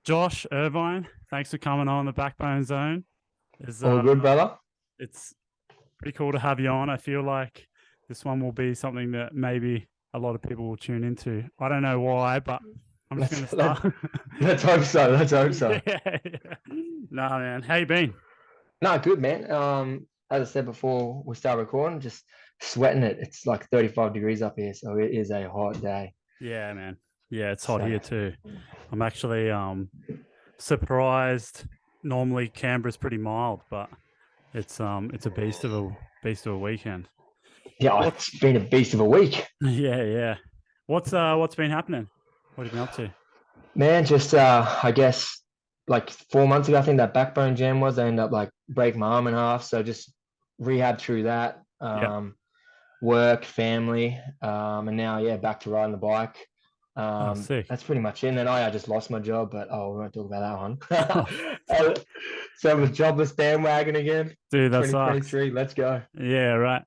Josh Irvine, thanks for coming on the Backbone Zone. Is All good, brother. It's pretty cool to have you on. I feel like this one will be something that maybe a lot of people will tune into. I don't know why, but I'm just going to Let's start. let's hope so. Let's hope so. Yeah, yeah. Nah, man. How you been? No, good, man. As I said before we start recording, just sweating it. It's like 35 degrees up here, so it is a hot day. Yeah, man. Yeah, it's hot So here too. I'm actually surprised. Normally Canberra's pretty mild, but it's a beast of a weekend. yeah, What's it's been a beast of a week, Yeah, yeah. What's been happening? What have you been up to? man. Just I guess like 4 months ago, I think that backbone jam was. I ended up like break my arm in half, so just rehab through that. Yep. Work, family, and now yeah, back to riding the bike. Oh, sick. That's pretty much it. And then I just lost my job, but we won't talk about Oh, that one. So I'm a jobless bandwagon again. dude, that sucks. 2023, let's go. Yeah, right.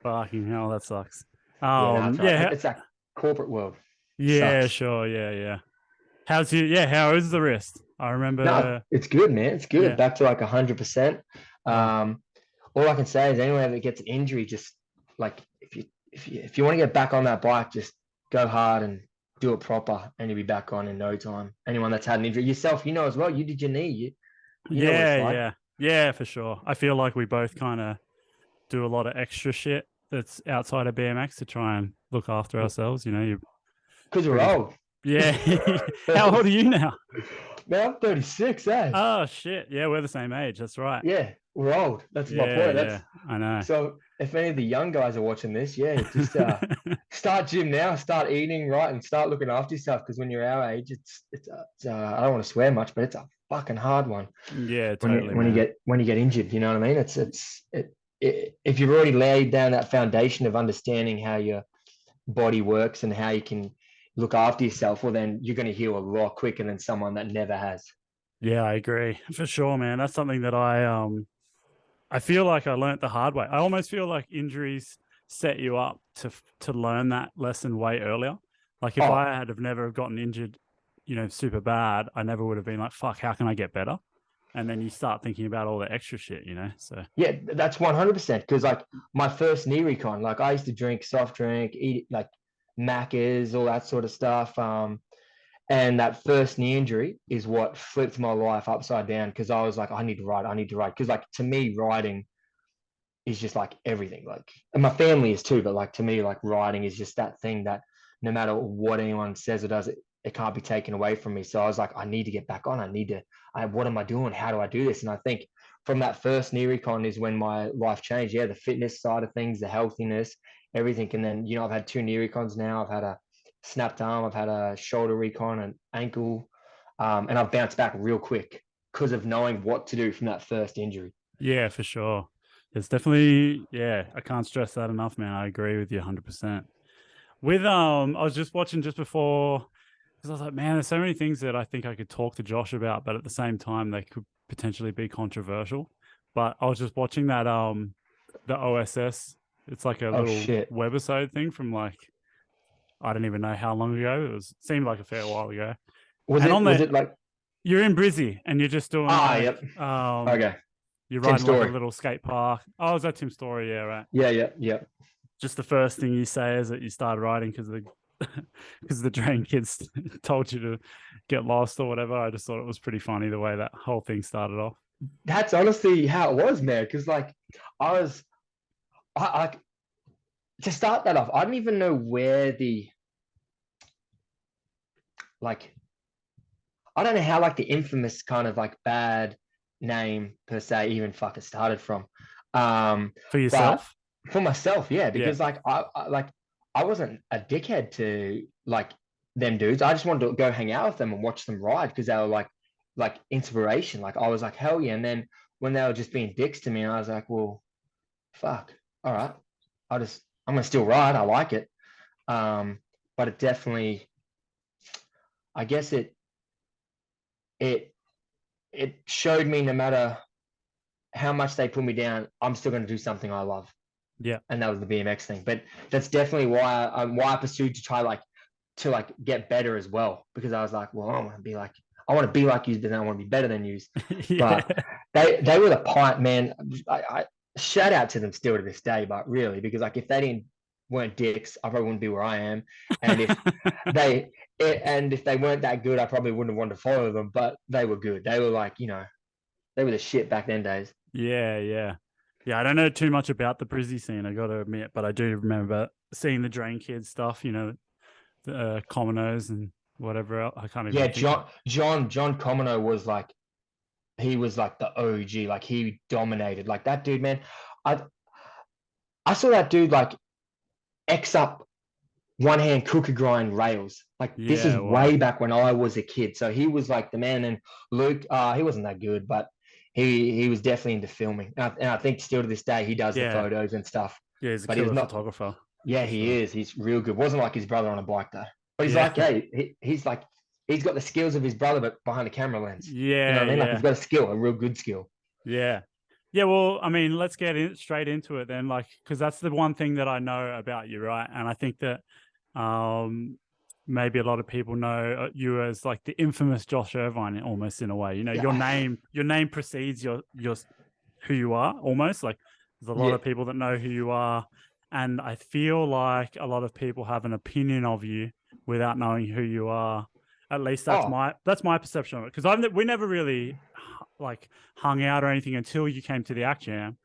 Fucking hell, that sucks. Yeah, no, it's right. Yeah, It's that corporate world yeah, sucks. sure, yeah, yeah. How is the wrist? I No, remember. it's good, man. It's good. Yeah. Back to like 100%. Oh, Um, all I can say is anyone that gets an injury, just like if you want to get back on that bike, just go hard and do it proper, and you'll be back on in no time. Anyone that's had an injury, yourself, you know as well. You did your knee. You know what it's yeah, like. yeah, yeah, for sure. I feel like we both kind of do a lot of extra shit that's outside of BMX to try and look after ourselves. You're Because we're pretty. old. Yeah. How old are you now? Man, I'm 36, eh? Oh shit. Yeah, we're the same age. That's right. Yeah, we're old. That's my Yeah, point. That's yeah. I know. so if any of the young guys are watching this, yeah, just start gym now, start eating right, and start looking after yourself. Because when you're our age, it's I don't want to swear much, but it's a fucking hard one Yeah, when you totally, when you man. get when you get injured. You know what I mean? If you've already laid down that foundation of understanding how your body works and how you can look after yourself, well, then you're going to heal a lot quicker than someone that never has. Yeah, I agree. For sure, man. That's something that I feel like I learned the hard way. I almost feel like injuries set you up to learn that lesson way earlier. Like if Oh, I had have never gotten injured, super bad, I never would have been like, fuck, how can I get better? And then you start thinking about all the extra shit. So yeah, that's 100%. Because like my first knee recon, like I used to drink soft drink, eat like Maccas, all that sort of stuff. And that first knee injury is what flipped my life upside down because I was like, I need to ride, I need to ride. Because like to me, riding is just like everything. Like, and my family is too, but like to me, like riding is just that thing that no matter what anyone says or does, it can't be taken away from me. So I was like, I need to get back on. What am I doing? How do I do this? And I think from that first knee recon is when my life changed. Yeah, the fitness side of things, the healthiness, everything. And then, I've had two knee recons now. I've had a snapped arm, I've had a shoulder recon, an ankle, and I've bounced back real quick because of knowing what to do from that first injury. yeah, for sure. It's definitely, yeah, I can't stress that enough, man. I agree with you 100%. I was just watching just before because I was like, man, there's so many things that I think I could talk to Josh about, but at the same time, they could potentially be controversial. But I was just watching that the OSS. It's like a Oh little shit. webisode thing from like I don't even know how long ago. It seemed like a fair while ago. Was And it on was there, it like you're in Brizzy and you're just doing like yep. Okay. you're Tim riding like a Story. little skate park. Oh, is that Tim Story? Yeah, right. Yeah, yeah, yeah. Just the first thing you say is that you started riding because the because the drain kids told you to get lost or whatever. I just thought it was pretty funny the way that whole thing started off. That's honestly how it was, man. Because like I was I to start that off, I didn't even know where the like I don't know how like the infamous kind of like bad name per se even fucking started from. For But yourself? for myself, yeah, Yeah. because like I wasn't a dickhead to like them dudes. I just wanted to go hang out with them and watch them ride because they were like inspiration. Like I was like, hell yeah. And then when they were just being dicks to me, I was like, well, fuck. All right. I'm gonna still ride. I like it. Um, but it definitely I guess it it showed me no matter how much they put me down, I'm still gonna do something I love. Yeah. And that was the BMX thing. But that's definitely why I pursued to try to like get better as well because I was like, well, I want to be like I want to be like you, but then I want to be better than you. Yeah. But they were the pint man. I shout out to them still to this day, but really, because like if they didn't weren't dicks, I probably wouldn't be where I am. And if they and if they weren't that good, I probably wouldn't have wanted to follow them. But they were good. They were like, they were the shit back then days. Yeah, yeah. Yeah, I don't know too much about the Brizzy scene, I got to admit, but I do remember seeing the Drain Kids stuff, the Commonos and whatever else. I can't even Yeah, think of. John Comino was like he was like the OG, like he dominated. Like that dude, man. I I saw that dude like X up one hand cookie grind rails. Like this is Yeah, wow. way back when I was a kid. So he was like the man. And Luke, he wasn't that good, but he was definitely into filming. And I think still to this day he does the Yeah. photos and stuff. Yeah, he's a But he's killer not. photographer Yeah, for he sure. is. He's real good. Wasn't like his brother on a bike though. But he's Yeah. like, hey, he's like he's got the skills of his brother, but behind a camera lens. You know Yeah, what I mean? Like he's yeah. got a skill, a real good skill. Yeah. Yeah, well, I mean, let's get straight into it then, like, because that's the one thing that I know about you, right? And I think that um, maybe a lot of people know you as like the infamous Josh Irvine, almost in a way. Your Yeah, name precedes your who you are, almost. Like, there's a lot yeah. of people that know who you are, and I feel like a lot of people have an opinion of you without knowing who you are. At least Oh, that's my perception of it. Because we never really like hung out or anything until you came to the Act Jam,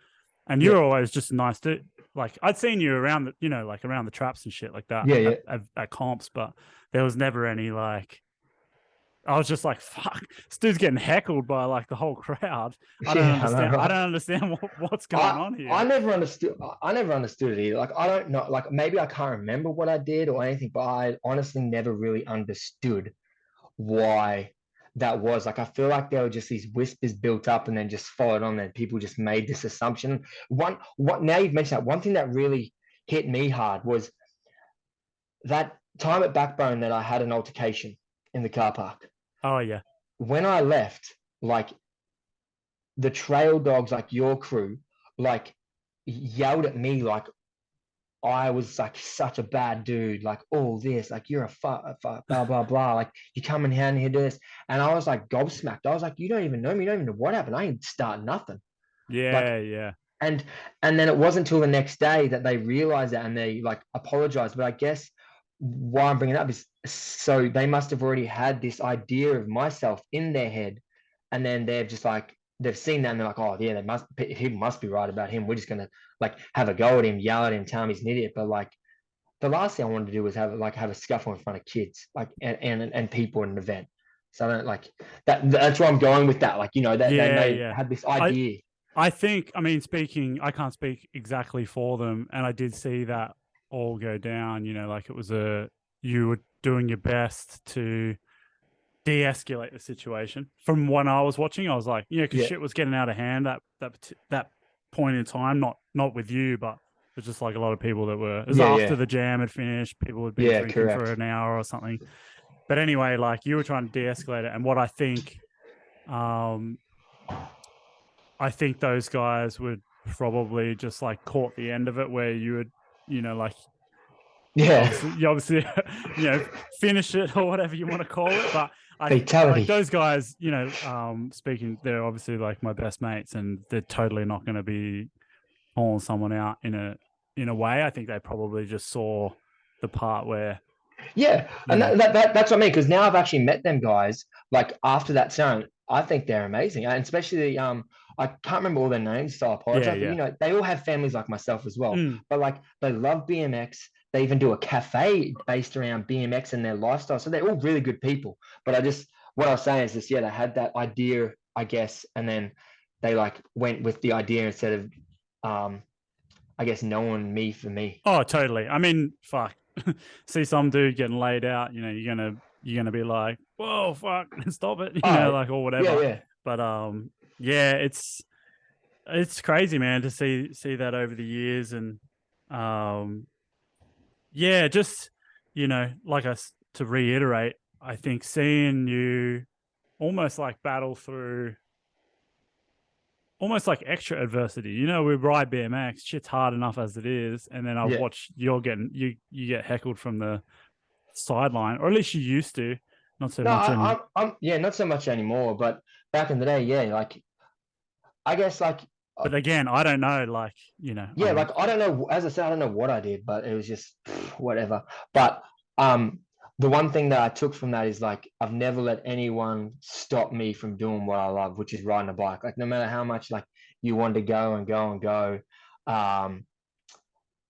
and you yeah, were always just nice to like. I'd seen you around the like around the traps and shit like that yeah, yeah. at comps, but there was never any like. I was just like, "Fuck, this dude's getting heckled by like the whole crowd." I don't Yeah, I know, understand. I right? don't understand what's going I on I here. never understood. I never understood it either. Like I don't know. Like maybe I can't remember what I did or anything, but I honestly never really understood why that was. Like I feel like there were just these whispers built up and then just followed on. And people just made this assumption. What now you've mentioned that one thing that really hit me hard was that time at Backbone that I had an altercation in the car park. Oh yeah, When I left, like the trail dogs, like your crew, like yelled at me like I was like such a bad dude, like all this, like you're a fuck, blah blah blah, like you coming down here do this, and I was like gobsmacked. I was like, you don't even know me, you don't even know what happened. I ain't start nothing. Like, yeah, yeah, and and then it wasn't until the next day that they realized that and they like apologized. But I guess why I'm bringing it up is so they must have already had this idea of myself in their head, and then they've just like they've seen that and they're like, oh yeah, they must he must be right about him. We're just gonna like have a go at him, yell at him, tell him he's an idiot. But like the last thing I wanted to do was have a scuffle in front of kids, like and people at an event. So I don't like that. That's where I'm going with that. Like that they yeah, may yeah. have this I idea. I think, I mean, I can't speak exactly for them. And I did see that all go down, like you were doing your best to de escalate the situation. From when I was watching, I was like, because Yeah, shit was getting out of hand that point in time, not with you, but it was just like a lot of people it was yeah, after yeah, the jam had finished. People had been yeah. drinking for Correct. an hour or something. But anyway, like you were trying to de escalate it. And what um, I think those guys would probably just like caught the end of it where you would, like Yeah, obviously, you know, finish it or whatever you want to call it. But I like fatality. those guys, speaking, they're obviously like my best mates and they're totally not going to be calling someone out in a way. I think they probably just saw the part where, Yeah, you and know, that's what I mean. Because now I've actually met them guys. Like after that sound, I think they're amazing, and especially I can't remember all their names, so I yeah, apologize. But yeah. they all have families like myself as well. Mm, But like they love BMX. They even do a cafe based around BMX and their lifestyle. So they're all really good people. But what I was saying is this, yeah, they had that idea, I guess, and then they like went with the idea instead of, I guess, knowing me for me. oh, totally. I mean, fuck. See some dude getting laid out, you're gonna be like, whoa, fuck, stop it, Oh, like or yeah, whatever. yeah. But yeah, it's crazy, man, to see that over the years, and um, yeah, just like us to reiterate, I think seeing you almost like battle through almost like extra adversity. We ride BMX, shit's hard enough as it is, and then I've Yeah. watched you get heckled from the sideline, or at least you used to. Not so No, much any. I'm yeah, not so much anymore. But back in the day, yeah, like I guess like But again, I don't know. Like, yeah, like I don't know. As I said, I don't know what I did, but it was just whatever. But um, the one thing that I took from that is like I've never let anyone stop me from doing what I love, which is riding a bike. Like no matter how much like you want to go and go and go, um,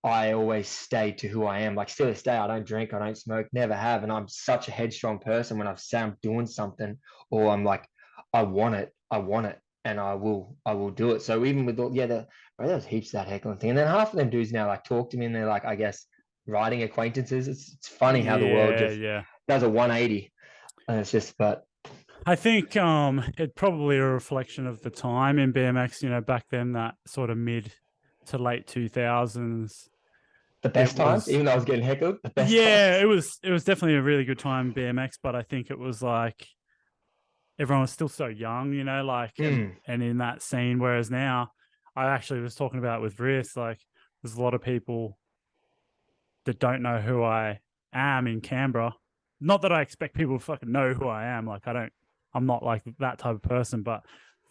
I always stay to who I am. Like still to this day, I don't drink, I don't smoke, never have, and I'm such a headstrong person. When I've said I'm doing something, or I'm like, I want it, and I will do it. So even with all, yeah, bro, there's heaps of that heckling thing, and then half of them dudes now like talk to me, and they're like, I guess writing acquaintances. It's funny how the world Yeah, just yeah. does a 180, and it's just, but I think it's probably a reflection of the time in BMX, back then, that sort of mid to late 2000s. the It best times, was even though I was getting heckled, the best Yeah, times. it was definitely a really good time in BMX, but I think it was like everyone was still so young, like Mm, and in that scene. Whereas now, I actually was talking about with Riss, like there's a lot of people that don't know who I am in Canberra. Not that I expect people to fucking know who I am. Like I'm not like that type of person, but I know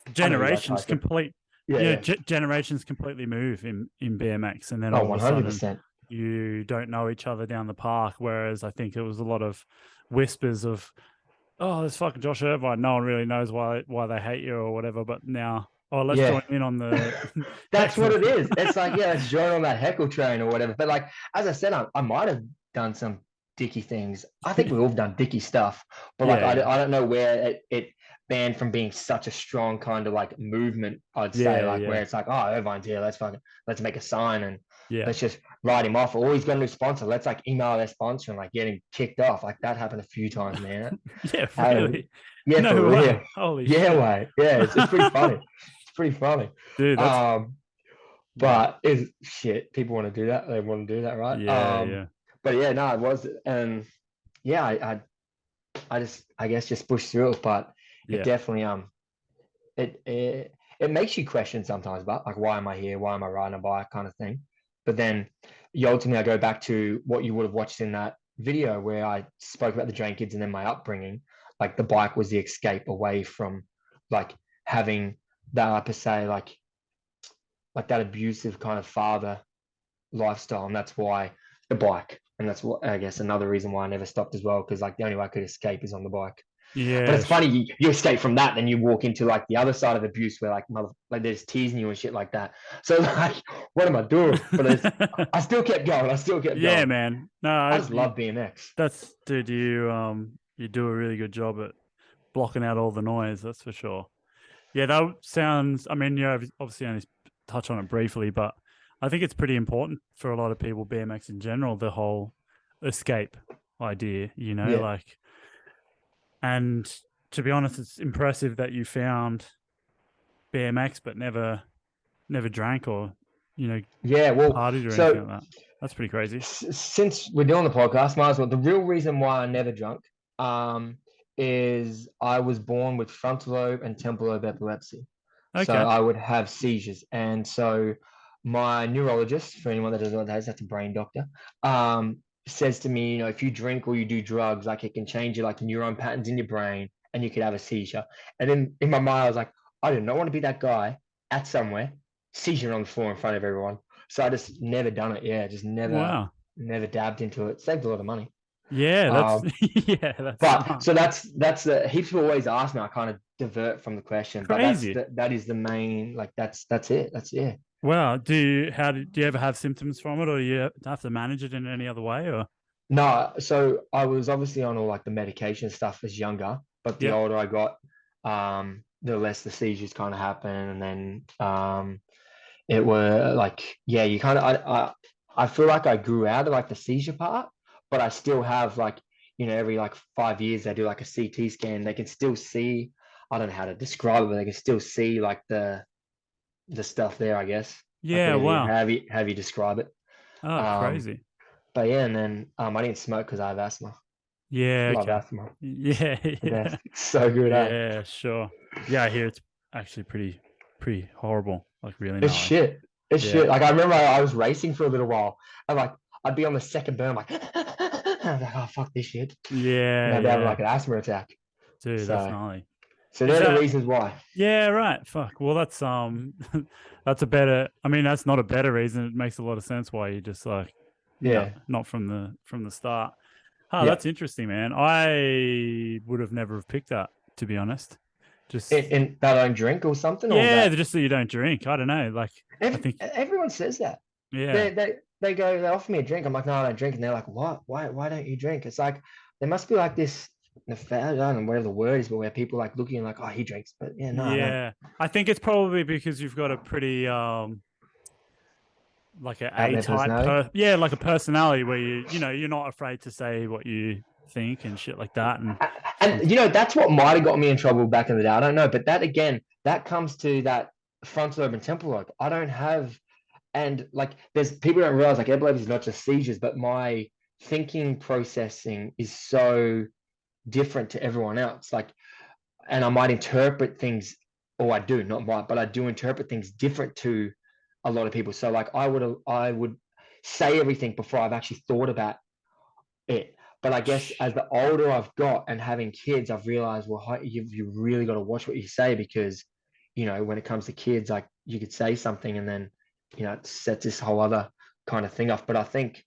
who you are, generations Tyson. complete, Yeah, yeah. generations completely move in BMX, and then Oh, all of a sudden 100%. you don't know each other down the park. Whereas I think it was a lot of whispers of, oh, this fucking Josh Irvine. No one really knows why they hate you or whatever. But now, oh, let's Yeah. join in on the That's what heckle. it is. It's like, yeah, let's join on that heckle train or whatever. But like, as I said, I might have done some dicky things. I think we've all done dicky stuff, but like, Yeah, yeah, I don't know where it banned from being such a strong kind of like movement. I'd say yeah, like yeah, where it's like, oh, Irvine's here. Let's make a sign and yeah, let's just write him off. Or he's got a new sponsor. Let's like email their sponsor and like get him kicked off. Like that happened a few times, man. yeah. Happened, Really? yeah, for No real. way. Holy Yeah, shit, way. Yeah, it's pretty funny. It's pretty funny. dude. That's Um, yeah, but is shit, people want to do that. They want to do that, right? yeah, yeah, But yeah, no, it was, and yeah, I just, I guess, just push through it. But it yeah, definitely, it makes you question sometimes about like, why am I here? Why am I riding a bike, kind of thing. But then you ultimately, I go back to what you would have watched in that video where I spoke about the Drain Kids and then my upbringing. Like the bike was the escape away from like having that per se like that abusive kind of father lifestyle, and that's why the bike, and that's what I guess another reason why I never stopped as well, because like the only way I could escape is on the bike. But yeah. it's funny, you escape from that, then you walk into like the other side of abuse where like mother, like they're just teasing you and shit like that. So like, what am I doing? But I still kept going. I still kept Yeah, going. man. I No, just love BMX. that's dude. You do a really good job at blocking out all the noise. That's for sure. Yeah, that sounds. I mean, obviously only touch on it briefly, but I think it's pretty important for a lot of people. BMX in general, the whole escape idea. Yeah, Like, and to be honest, it's impressive that you found BMX, but never drank or yeah. Well, partied or anything so like that. That's pretty crazy. since we're doing the podcast, might as well. The real reason why I never drunk, is I was born with frontal lobe and temporal lobe epilepsy. So Okay. I would have seizures. And so my neurologist, for anyone that doesn't know what that is, that's a brain doctor, says to me, if you drink or you do drugs, like it can change your like neuron patterns in your brain and you could have a seizure. And then in my mind, I was like, I do not want to be that guy at somewhere, seizure on the floor in front of everyone. So I just never done it. Yeah, just Wow. never dabbed into it. Saved a lot of money. Yeah, that's Um, yeah, that's but smart. so that's the heaps of people always ask me. I kind of divert from the question, but Crazy. that is the main like that's it. That's yeah. Wow. Do you ever have symptoms from it, or you have to manage it in any other way? Or No, so I was obviously on all like the medication stuff as younger, but the yeah, older I got, the less the seizures kind of happen, and then it were like yeah, you kind of I feel like I grew out of like the seizure part, but I still have like every like 5 years they do like a CT scan. They can still see. I don't know how to describe it, but they can still see like the stuff there. I guess like yeah. whatever Wow. have you describe it. Oh, Um, crazy. but yeah, and then I didn't smoke because I have asthma. Yeah. Love Okay. asthma. Yeah. The Yeah. best. It's so good, eh? Yeah. Sure. Yeah. I hear it's actually pretty horrible. Like really It's gnarly. shit. It's Yeah. shit. Like I remember I was racing for a little while. And like I'd be on the second burn, like I was like, oh fuck this shit. Yeah, Maybe having yeah, like an asthma attack. dude, So definitely. so Is they're the that reasons why. Yeah, right. Fuck. Well, that's that's a better. I mean, that's not a better reason. It makes a lot of sense why you just like, no, Yeah. not from the start. Oh, Yeah. that's interesting, man. I would have never have picked that, to be honest. Just In that I don't drink or something, or yeah, that just that you don't drink. I don't know. Like, I think everyone says that. yeah, They offer me a drink. I'm like, no, I don't drink. And they're like, what? Why don't you drink? It's like there must be like this I don't know whatever the word is, but where people like looking like, oh, he drinks, but yeah, no, I don't. yeah. I think it's probably because you've got a pretty like a Out A there type personality. yeah, like a personality where you're not afraid to say what you think and shit like that. And And that's what might have got me in trouble back in the day. I don't know, but that again, that comes to that frontal lobe and temporal lobe. I don't have, and like, there's people don't realize like epilepsy is not just seizures, but my thinking processing is so different to everyone else. Like, and I might interpret things, or I do not might, but I do interpret things different to a lot of people. So like, I would say everything before I've actually thought about it. But I guess as the older I've got and having kids, I've realized, well, you really got to watch what you say, because, when it comes to kids, like you could say something and then, it sets this whole other kind of thing off. But I think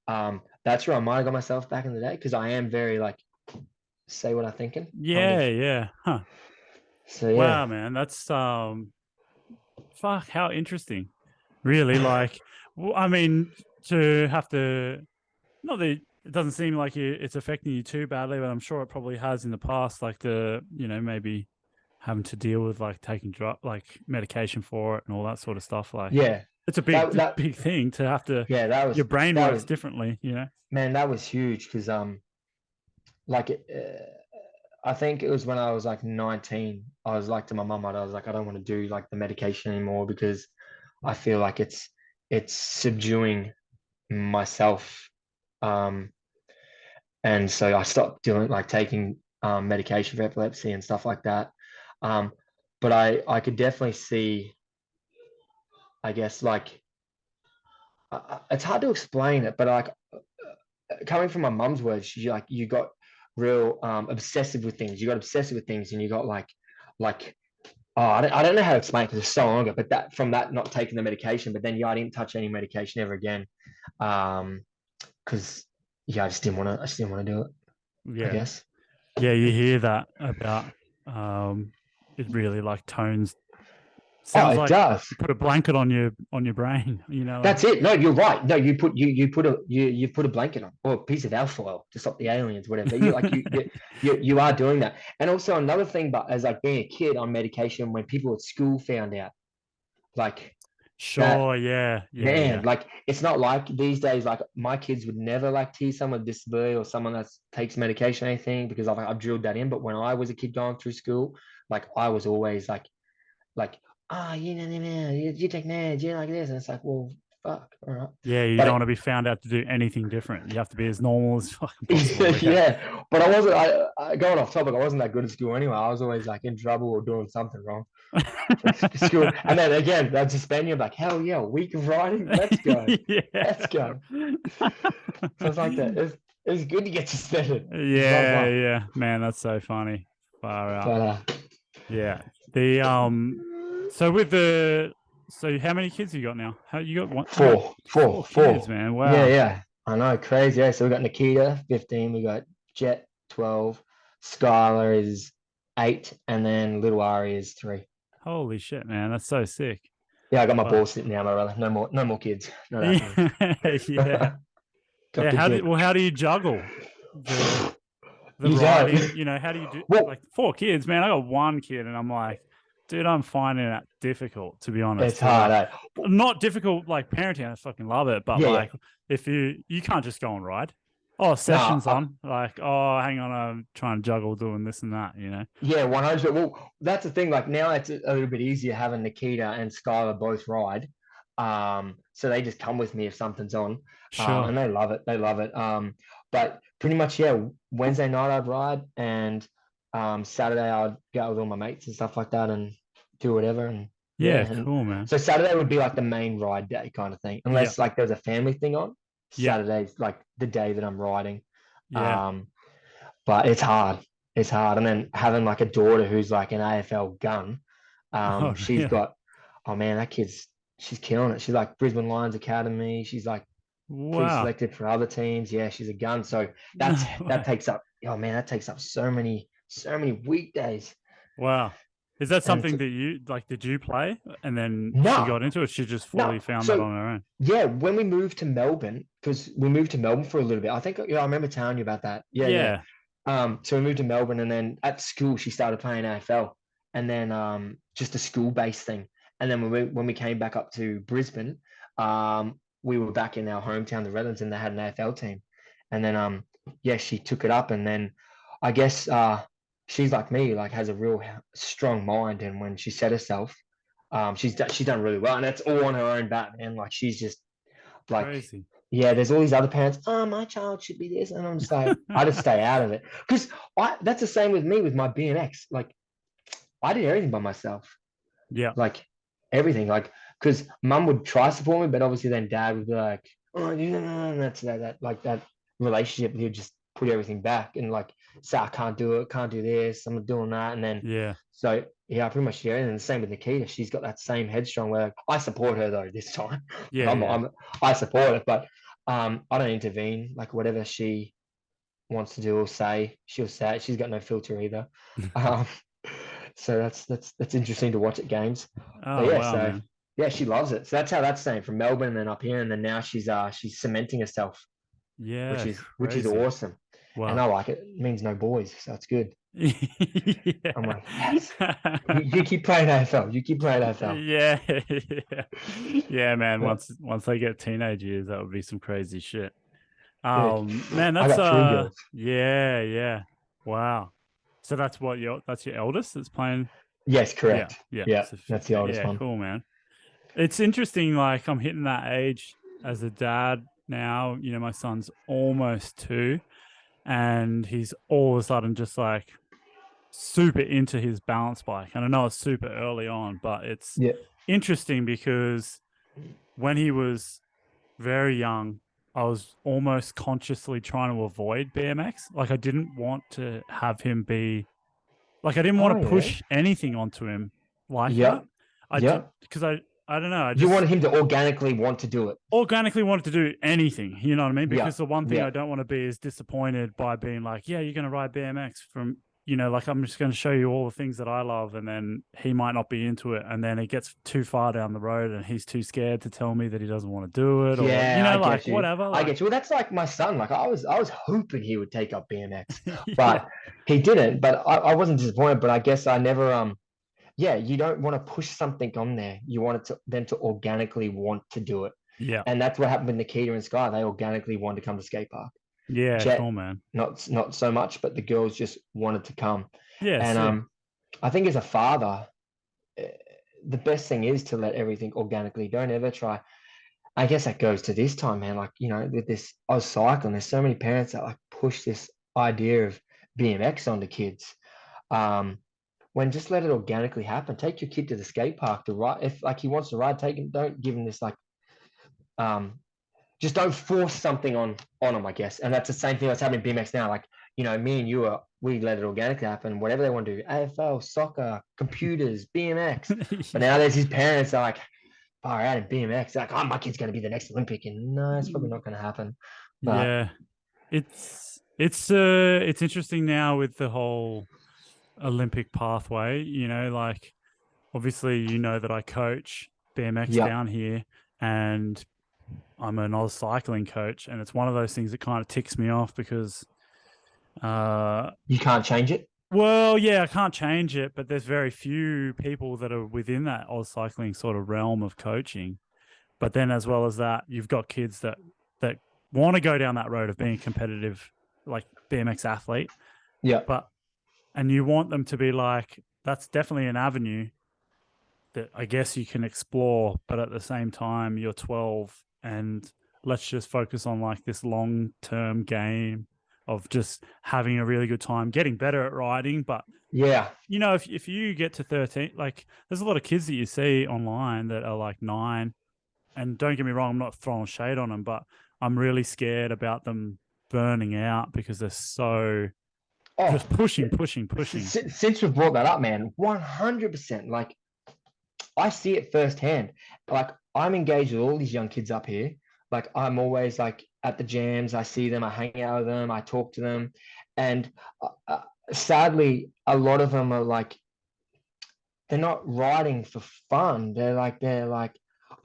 that's where I might have got myself back in the day, because I am very like, say what I'm thinking kind yeah, of. yeah. Huh. So Wow, yeah, man. That's fuck, how interesting. Really, like, I mean, to have to, not that it doesn't seem like it's affecting you too badly, but I'm sure it probably has in the past, like maybe having to deal with like taking like medication for it and all that sort of stuff. Like, yeah, it's a that that big thing to have to, yeah, your brain that works was differently. man, that was huge, because like I think it was when I was like 19. I was like to my mum, I was like, I don't want to do like the medication anymore, because I feel like it's subduing myself. Um, and so I stopped doing like taking medication for epilepsy and stuff like that. Um, but I could definitely see, I guess, like it's hard to explain it, but like coming from my mum's words, she like you got real obsessive with things. You got obsessive with things, and you got like oh, I don't know how to explain it because it's so long ago. But that from that not taking the medication, but then yeah, I didn't touch any medication ever again, because yeah, I just didn't want to do it. I Yeah. guess. Yeah, you hear that about it really like tones Oh, sounds it like does. you put a blanket on your brain, like That's it. No, you're right. No, you put a blanket on, or a piece of alfoil to stop the aliens, whatever. You are doing that. And also another thing, but as like being a kid on medication, when people at school found out, like that, sure, yeah, yeah, man, yeah. like it's not like these days. Like my kids would never like tease someone with disability or someone that takes medication or anything, because I've drilled that in. But when I was a kid going through school, like I was always like, ah, you take meds, you like this, and it's like, well, fuck, all right. Yeah, you But don't want to be found out to do anything different. You have to be as normal as fucking possible. Yeah. yeah, but I wasn't. Going off topic, I wasn't that good at school anyway. I was always like in trouble or doing something wrong. Like school, and then again, they'd suspend you. I'm like, hell yeah, a week of riding, let's go, let's Yeah. go. So it's like that. It's good to get suspended. It's a lot of Yeah, fun. yeah. Man, that's so funny. Far out. But Yeah. The so with the so how many kids you got now? How you got one you got four kids, four. man. Yeah, Wow. yeah. I know, crazy. Yeah, so we got Nikita, 15. We got Jet, 12. Skylar is 8, and then little Ari is 3. Holy shit, man. That's so sick. Yeah, I got my Wow. balls sitting now, my brother. No more kids. Not happening. Yeah. Yeah. Got Yeah. the jig. How do you juggle the You don't. riding? How do you do Well, like four kids, man? I got one kid and I'm like, dude, I'm finding that difficult to be honest. it's To hard. like Eh? not difficult like parenting, I fucking love it, but Yeah, yeah. like if you can't just go and ride. Oh, No, session's on. Like, oh, hang on, I'm trying to juggle doing this and that. yeah, 100. Well, that's the thing. Like now, it's a little bit easier having Nikita and Skylar both ride. So they just come with me if something's on, Sure. and they love it. They love it. But pretty much, yeah. Wednesday night I'd ride, and Saturday I'd go out with all my mates and stuff like that, and do whatever. And yeah, Yeah, and cool, man. so Saturday would be like the main ride day kind of thing, Yeah. unless like there's a family thing on. Yeah. Saturday's like the day that I'm riding. Yeah. But it's hard. It's hard. And then having like a daughter who's like an AFL gun, Oh, she's really? got, oh man, that kid's she's killing it. She's like Brisbane Lions Academy. She's like Wow. pre-selected for other teams. Yeah, she's a gun. So No that way. takes up, oh man, that takes up so many weekdays. Wow. Is that And something that you like? Did you play and then she no, got into it? She just no. fully found that So on her own. yeah, when we moved to Melbourne, because we moved to Melbourne for a little bit. I think I remember telling you about that. Yeah, yeah. Yeah. So we moved to Melbourne, and then at school she started playing AFL, and then just a school-based thing. And then when we came back up to Brisbane, we were back in our hometown, the Redlands, and they had an AFL team. And then yeah, she took it up, and then I guess she's like me, like has a real strong mind, and when she set herself, she's done really well, and that's all on her own bat, man. Like she's just like, Crazy. yeah, there's all these other parents. Oh, my child should be this, and I'm just like, I just stay out of it because I. That's the same with me with my BMX. Like I did everything by myself, Yeah. like everything, like because mum would try to support me, but obviously then dad would be like, oh, no, that's that like that relationship. He'd just put everything back and like say, I can't do it, can't do this, I'm not doing that, and then Yeah. so yeah, I pretty much do everything. And the same with Nikita. She's got that same headstrong where I support her though this time. Like Yeah. Yeah. I support it, but I don't intervene. Like whatever she wants to do or say, she'll say it. She's got no filter either. Um, so that's interesting to watch at games. But Oh, yeah, wow, so man. yeah, she loves it. So that's how that's staying from Melbourne and then up here, and then now she's cementing herself, which Yeah. is Crazy. awesome. And I Wow. like it. It means no boys, so it's good. I'm Yeah. like, yes, you keep playing AFL. You keep playing AFL. Yeah. Yeah. Yeah, man. Yeah, Once they get teenage years, that would be some crazy shit. dude. Man, I that's got three girls. yeah, yeah. Wow. So that's your eldest that's playing. Yes, Yeah, correct. yeah. Yeah, So that's the oldest yeah, one. cool, man. It's interesting, like I'm hitting that age as a dad now. You know, my son's almost 2, and he's all of a sudden just like super into his balance bike. And I know it's super early on, but it's Yeah. interesting because when he was very young, I was almost consciously trying to avoid BMX. Like I didn't want to have him be like I didn't want Oh to yeah. push anything onto him like that. Yep. I did Yep. because I don't know, I You just wanted him to organically want to do it. organically wanted to do anything, you know what I mean? Because Yep. the one thing I Yep. don't want to be is disappointed by being like, yeah, you're going to ride BMX from, you know, like I'm just going to show you all the things that I love. And then he might not be into it. And then it gets too far down the road and he's too scared to tell me that he doesn't want to do it or, you Yeah, I know, like get you. whatever. I Like, get you. Well, that's like my son. Like I was hoping he would take up BMX, yeah, but he didn't. But I wasn't disappointed. But I guess I never yeah, you don't want to push something on there. You want it to them to organically want to do it. yeah, And that's what happened with Nikita and Sky. They organically wanted to come to skate park. yeah, Jet, cool, man. not so much, but the girls just wanted to come. Yeah, And sick. I think as a father, eh, the best thing is to let everything organically. Don't ever try. I guess that goes to this time, man. Like, with this, I was cycling. There's so many parents that like push this idea of BMX onto kids. Um, when just let it organically happen. Take your kid to the skate park to ride. If like he wants to ride, take him. Don't give him this like um just don't force something on them, I guess. And that's the same thing that's happening in BMX now. Like, me and you we let it organically happen, whatever they want to do, AFL, soccer, computers, BMX. But now there's his parents that are like, far out in BMX, like, oh, my kid's gonna be the next Olympic. And no, it's probably not gonna happen. But Yeah. It's interesting now with the whole Olympic pathway, you know, like obviously you know that I coach BMX yeah, down here and I'm an Oz cycling coach and it's one of those things that kind of ticks me off because uh you can't change it. well, yeah, I can't change it, but there's very few people that are within that Oz cycling sort of realm of coaching. But then as well as that, you've got kids that want to go down that road of being a competitive like BMX athlete, Yeah. but and you want them to be like, that's definitely an avenue that I guess you can explore, but at the same time, you're 12 and let's just focus on like this long term game of just having a really good time, getting better at riding. But, Yeah. you know, if you get to 13, like there's a lot of kids that you see online that are like 9. And don't get me wrong, I'm not throwing shade on them, but I'm really scared about them burning out because they're so Oh, just pushing. since we brought that up, man, 100%. Like I see it firsthand. Like I'm engaged with all these young kids up here. Like I'm always like at the jams. I see them. I hang out with them. I talk to them, and sadly, a lot of them are like they're not riding for fun. They're like,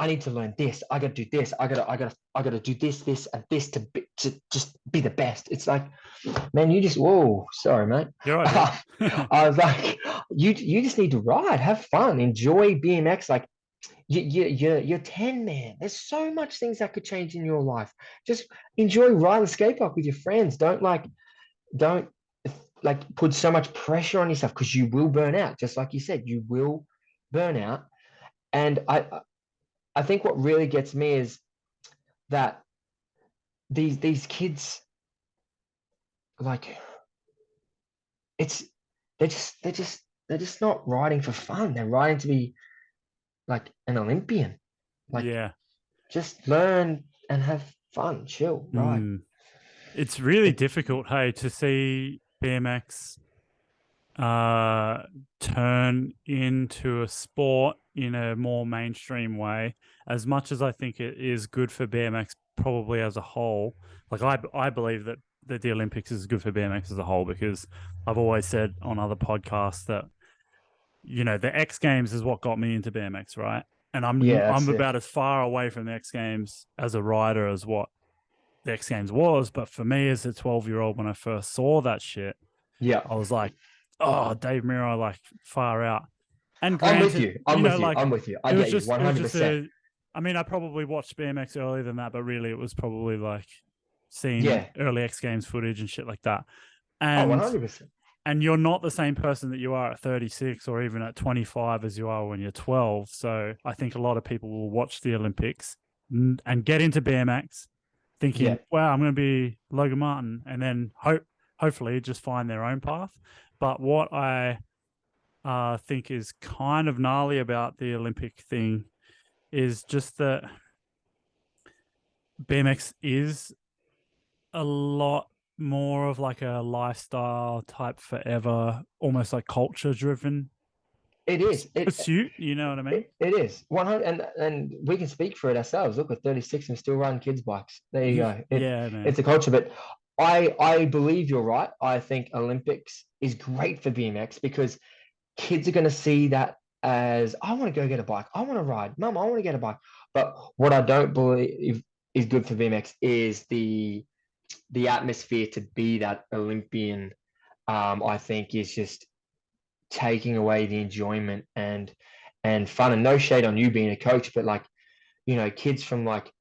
I need to learn this. I got to do this. I got to do this, and this to just be the best. It's like, man, you just whoa, sorry, mate. You're right, dude. I was like, you just need to ride, have fun, enjoy BMX. Like you're 10, man. There's so much things that could change in your life. Just enjoy riding the skate park with your friends. Don't like put so much pressure on yourself because you will burn out. Just like you said, you will burn out. And I think what really gets me is that these kids like it's they're just not riding for fun. They're riding to be like an Olympian. Like Yeah. just learn and have fun, chill, ride. Mm. It's really It, difficult, hey, to see BMX uh turn into a sport in a more mainstream way. As much as I think it is good for BMX probably as a whole, like I believe that the Olympics is good for BMX as a whole because I've always said on other podcasts that the X Games is what got me into BMX, right? And yeah, I'm that's it. about as far away from the X Games as a rider as what the X Games was, but for me as a 12-year-old when I first saw that shit, Yeah, I was like, oh, Dave Miro, like far out. And I'm with granted, you. I'm with you. I'm with you. I get you it was just 100%. a, I mean, I probably watched BMX earlier than that, but really it was probably like seeing Yeah. early X Games footage and shit like that. Oh, And 100%. you're not the same person that you are at 36 or even at 25 as you are when you're 12. So I think a lot of people will watch the Olympics and get into BMX Yeah. thinking, wow, I'm going to be Logan Martin, and then hopefully just find their own path. But what I think is kind of gnarly about the Olympic thing is just that BMX is a lot more of like a lifestyle type forever, almost like culture driven It is. pursuit. You know what I mean? It is 100, and we can speak for it ourselves. Look, at 36 and still riding kids' bikes. There you go. Yeah, man. It's a culture, but I believe you're right. I think Olympics is great for BMX because kids are going to see that as I want to go get a bike. I want to ride. Mum, I want to get a bike. But what I don't believe is good for BMX is the atmosphere to be that Olympian. I think is just taking away the enjoyment and fun. And no shade on you being a coach, but like kids from like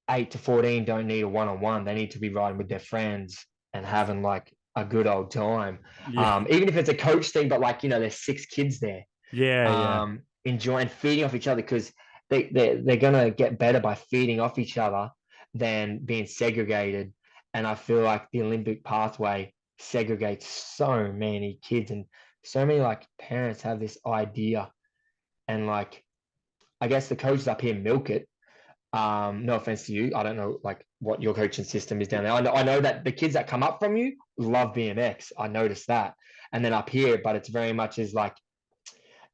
8 to 14 don't need a one-on-one. They need to be riding with their friends and having like a good old time. Yeah, Even if it's a coach thing, but like there's 6 kids there, yeah. enjoying feeding off each other because they're gonna get better by feeding off each other than being segregated. And I feel like the Olympic pathway segregates so many kids and so many like parents have this idea and like I guess the coaches up here milk it. No offense to you. I don't know like what your coaching system is down there. I know that the kids that come up from you love BMX. I noticed that. And then up here, but it's very much is like,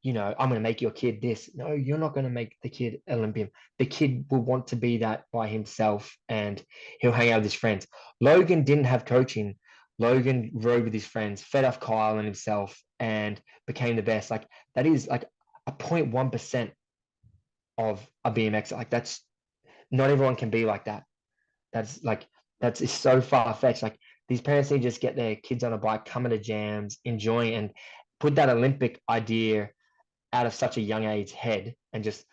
I'm going to make your kid this. No, you're not going to make the kid Olympian. The kid will want to be that by himself and he'll hang out with his friends. Logan didn't have coaching. Logan rode with his friends, fed off Kyle and himself, and became the best. Like that is like a 0.1% of a BMX. Like that's not everyone can be like that. That's like that's so far fetched. Like these parents need to just get their kids on a bike, coming to jams, enjoying, and put that Olympic idea out of such a young age head, and just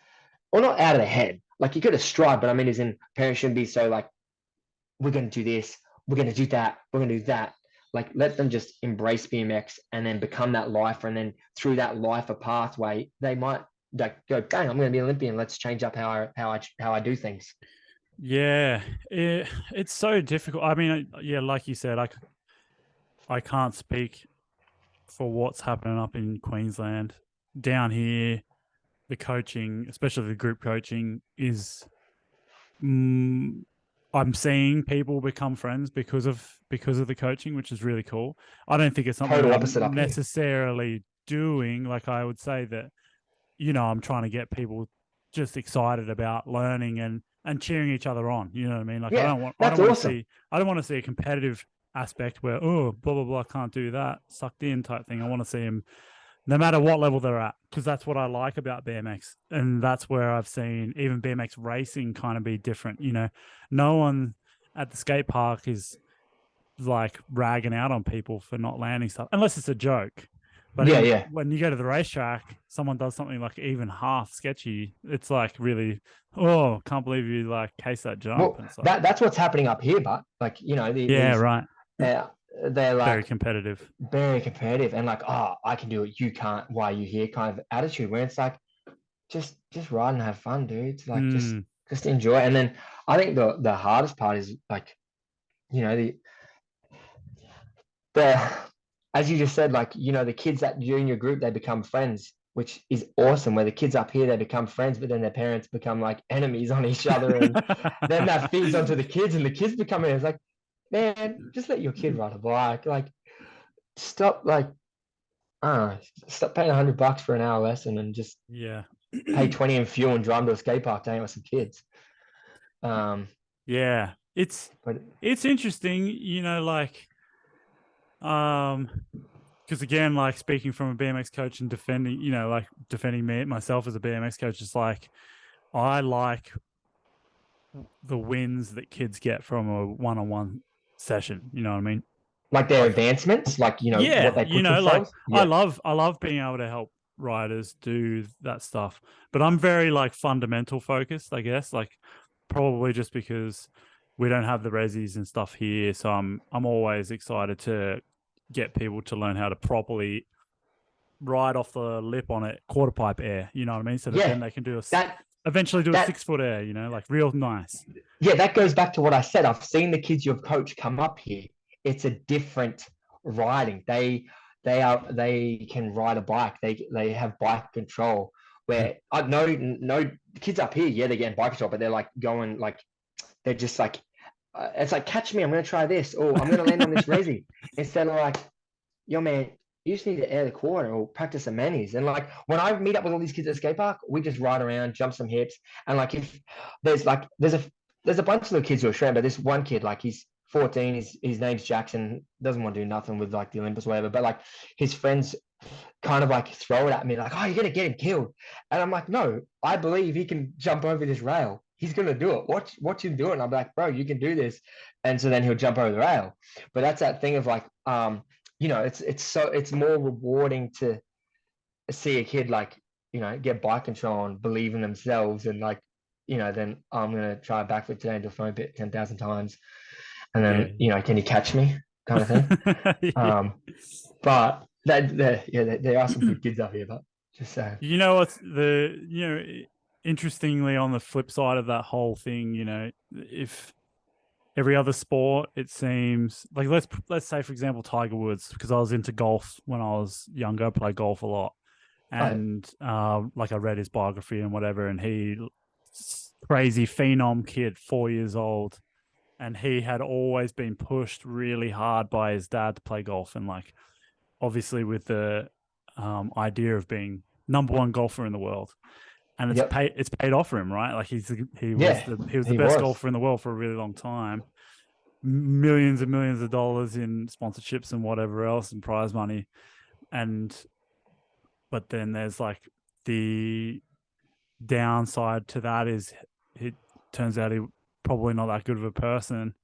or not out of the head. Like you could have strive, but I mean, as in parents shouldn't be so like we're going to do this, we're going to do that, we're going to do that. Like let them just embrace BMX and then become that lifer, and then through that lifer pathway, they might like go, bang, I'm going to be Olympian. Let's change up how I do things. Yeah, it's so difficult. I mean, yeah, like you said, I can't speak for what's happening up in Queensland. Down here, the coaching, especially the group coaching, is I'm seeing people become friends because of the coaching, which is really cool. I don't think it's something Total that opposite I'm up here. necessarily doing. Like I would say that, I'm trying to get people just excited about learning and cheering each other on. You know what I mean? Like Yeah, I don't that's want to awesome. see I don't want to see a competitive aspect where, oh, blah blah blah, can't do that, sucked in type thing. I want to see them no matter what level they're at, because that's what I like about BMX, and that's where I've seen even BMX racing kind of be different. No one at the skate park is like ragging out on people for not landing stuff, unless it's a joke. But Yeah, in yeah. when you go to the racetrack, someone does something like even half sketchy. It's like really, oh, can't believe you like case that jump, Well, and it's like, that's what's happening up here, but like yeah, these right, uh, they're very like competitive. very competitive and like, oh, I can do it, you can't. Why are you here? Kind of attitude where it's like just ride and have fun, dude. It's like Mm, just enjoy. And then I think the hardest part is like the the as you just said, like the kids that during your group they become friends, which is awesome. Where the kids up here they become friends, but then their parents become like enemies on each other, and then that feeds onto the kids, and the kids become enemies. Like, man, just let your kid ride a bike. Like, stop, like, I don't know, stop paying $100 for an hour lesson and just yeah. pay 20 in fuel and drive to a skate park to hang with some kids. Um, Yeah, but it's interesting, like because again, like speaking from a BMX coach and defending, like defending me myself as a BMX coach, it's like I like the wins that kids get from a one-on-one session. You know what I mean? like their Like, advancements, like what yeah, they push like themselves. Yeah, I love being able to help riders do that stuff, but I'm very like fundamental focused, I guess. Like probably just because we don't have the resis and stuff here, so I'm always excited to get people to learn how to properly ride off the lip on it, quarter pipe air. You know what I mean? So that then yeah. they can That eventually do a that 6 foot air. Like real nice. yeah, that goes back to what I said. I've seen the kids you've coached come up here. It's a different riding. They can ride a bike. They have bike control. Where I know no kids up here, yeah, they're getting bike control, but they're like going like they're just like it's like catch me, I'm gonna try this. Oh, I'm gonna land on this resi. Instead of like, yo man, you just need to air the corner or practice some manis. And like when I meet up with all these kids at the skate park, we just ride around, jump some hips, and like if there's a bunch of little kids who are shredded, but this one kid, like he's 14, his name's Jackson, doesn't want to do nothing with like the Olympus or whatever, but like his friends kind of like throw it at me, like, oh, you're gonna get him killed. And I'm like, no, I believe he can jump over this rail. He's gonna do it. Watch him do it. And I'm like, bro, you can do this. And so then he'll jump over the rail. But that's that thing of like, it's more rewarding to see a kid like, get bike control and believe in themselves and like, then I'm gonna try a backflip today and do a foam bit 10,000 times. And Yeah. then, can you catch me? Kind of thing. Yeah. But there are some good kids up here, but just saying. What's interestingly on the flip side of that whole thing, if every other sport, it seems like let's say for example Tiger Woods, because I was into golf when I was younger, I played golf a lot, Oh, and like I read his biography and whatever, and he crazy phenom kid, 4 years old, and he had always been pushed really hard by his dad to play golf, and like obviously with the idea of being number one golfer in the world, and yep. it's paid off for him, right? Like Yeah, he was the he best was. golfer in the world for a really long time, millions and millions of dollars in sponsorships and whatever else and prize money, and but then there's like the downside to that is it turns out he probably not that good of a person,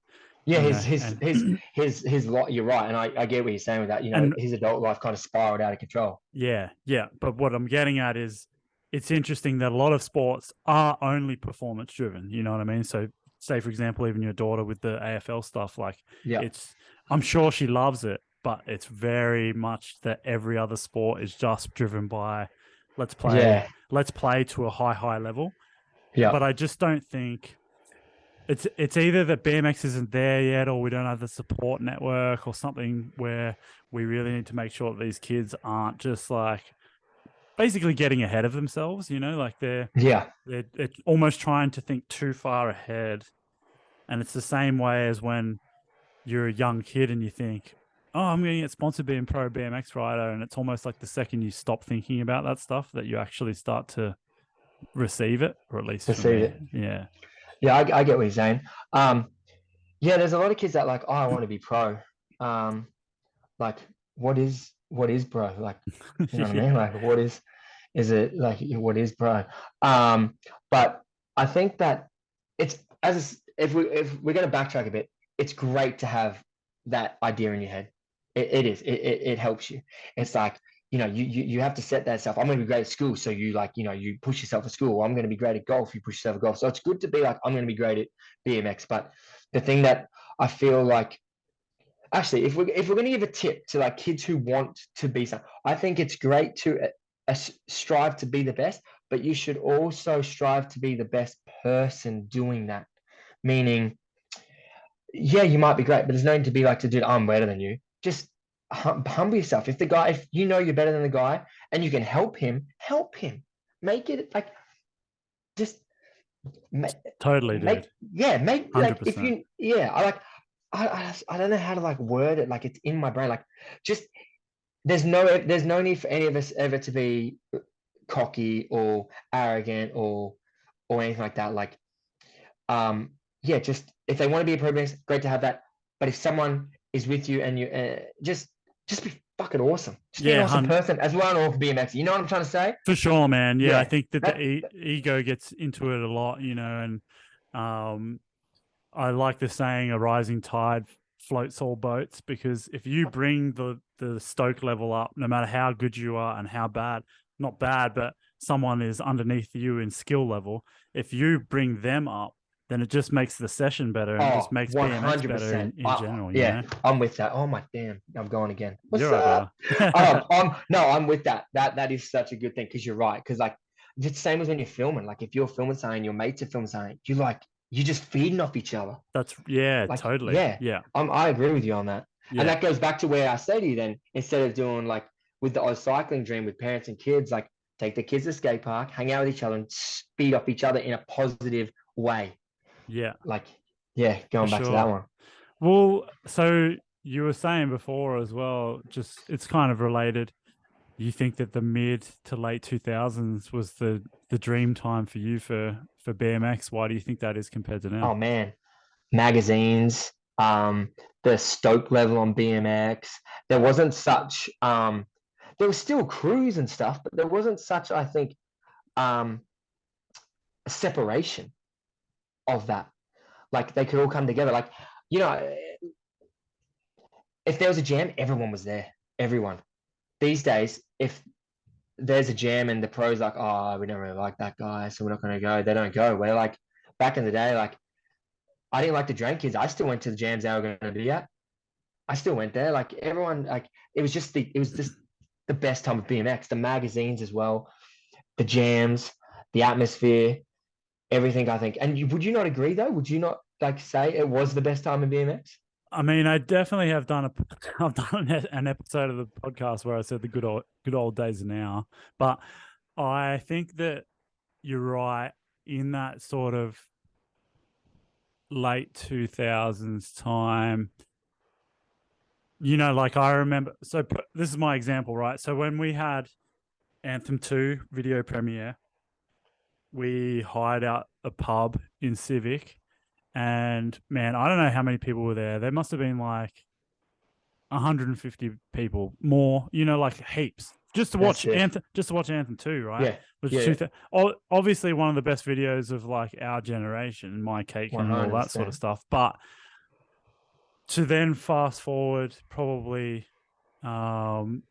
Yeah, and his lot. You're right, and I get what you're saying with that. and His adult life kind of spiraled out of control. yeah, yeah. But what I'm getting at is it's interesting that a lot of sports are only performance driven. You know what I mean? So, say, for example, even your daughter with the AFL stuff, like Yeah, I'm sure she loves it, but it's very much that every other sport is just driven by let's play, yeah, let's play to a high level. yeah, But I just don't think it's either that BMX isn't there yet, or we don't have the support network, or something where we really need to make sure that these kids aren't just like basically getting ahead of themselves. Like yeah, they're almost trying to think too far ahead And it's the same way as when you're a young kid and you think, oh, I'm going to get sponsored being pro BMX rider. And it's almost like the second you stop thinking about that stuff that you actually start to receive it, or at least for Receive me. it. Yeah. Yeah, I get what you're saying. Yeah, there's a lot of kids that like, oh, I want to be pro. Um, like, what is pro? Like, you know what I Yeah. mean? Like, is it like what is pro? But I think that it's if we're gonna backtrack a bit, it's great to have that idea in your head. It is. It helps you. It's like, you have to set that stuff. I'm gonna be great at school, so you like, you push yourself at school. I'm gonna be great at golf, you push yourself at golf. So it's good to be like, I'm gonna be great at BMX. But the thing that I feel like, actually, if we're going to give a tip to like kids who want to be some, I think it's great to strive to be the best, but you should also strive to be the best person doing that. Meaning, yeah, you might be great, but there's no need to be like, to dude, I'm better than you. Just humble yourself. If you know you're better than the guy and you can help him. Make it like, just make, Totally, make dude. yeah, make like, if 100%. you, yeah, I don't know how to like word it. Like, it's in my brain. Like, just, there's no need for any of us ever to be cocky or arrogant or anything like that. Like, yeah, just if they want to be a pro, great to have that. But if someone is with you and you, just be fucking awesome. Just be an Yeah, awesome person as well, or BMX. You know what I'm trying to say? for sure, man. Yeah, I Yeah. think that the That ego gets into it a lot, and I like the saying, "A rising tide floats all boats." Because if you bring the stoke level up, no matter how good you are and how bad, not bad, but someone is underneath you in skill level, if you bring them up, then it just makes the session better and it just Oh, makes BMX better 100%. in general. Yeah, I'm with that. Oh my damn, I'm going again. What's You're right, up? brother. No, I'm with that. That is such a good thing, because you're right. Because like, it's the same as when you're filming. Like, if you're filming something, your mates are filming something, you're just feeding off each other. That's yeah, Like, totally. yeah, Yeah, I agree with you on that. And yeah, that goes back to where I say to you, then, instead of doing like with the Oz cycling dream with parents and kids, like, take the kids to the skate park, hang out with each other, and feed off each other in a positive way. yeah, Like, yeah, for going back to that sure. one. Well, so you were saying before as well, just it's kind of related. You think that the mid to late 2000s was the dream time for you for BMX. Why do you think that is compared to Oh now? man, magazines, the stoke level on BMX. There wasn't such, there was still crews and stuff, but there wasn't such, I think, a separation of that. Like, they could all come together. Like, you know, if there was a jam, everyone was there. Everyone. These days, if there's a jam and the pros like, oh, we don't really like that guy, so we're not going to go. They don't go. Where like back in the day, like, I didn't like the Drake kids. I still went to the jams they were going to be at. I still went there. Like, everyone, like, it was just the best time of BMX. The magazines as well, the jams, the atmosphere, everything. I think. And would you not agree though? Would you not like say it was the best time of BMX? I mean, I definitely have done a I've done an episode of the podcast where I said the good old days are now, but I think that you're right in that sort of late 2000s time. Like I remember, so this is my example, right? So when we had Anthem 2 video premiere, we hired out a pub in Civic. And man, I don't know how many people were there. There must have been like 150 people more, like heaps. Just to That's watch sick. Anthem 2, right? Yeah, Which yeah, yeah. obviously one of the best videos of like our generation, My Cake One and all hundred that sort of percent. stuff. But to then fast forward probably to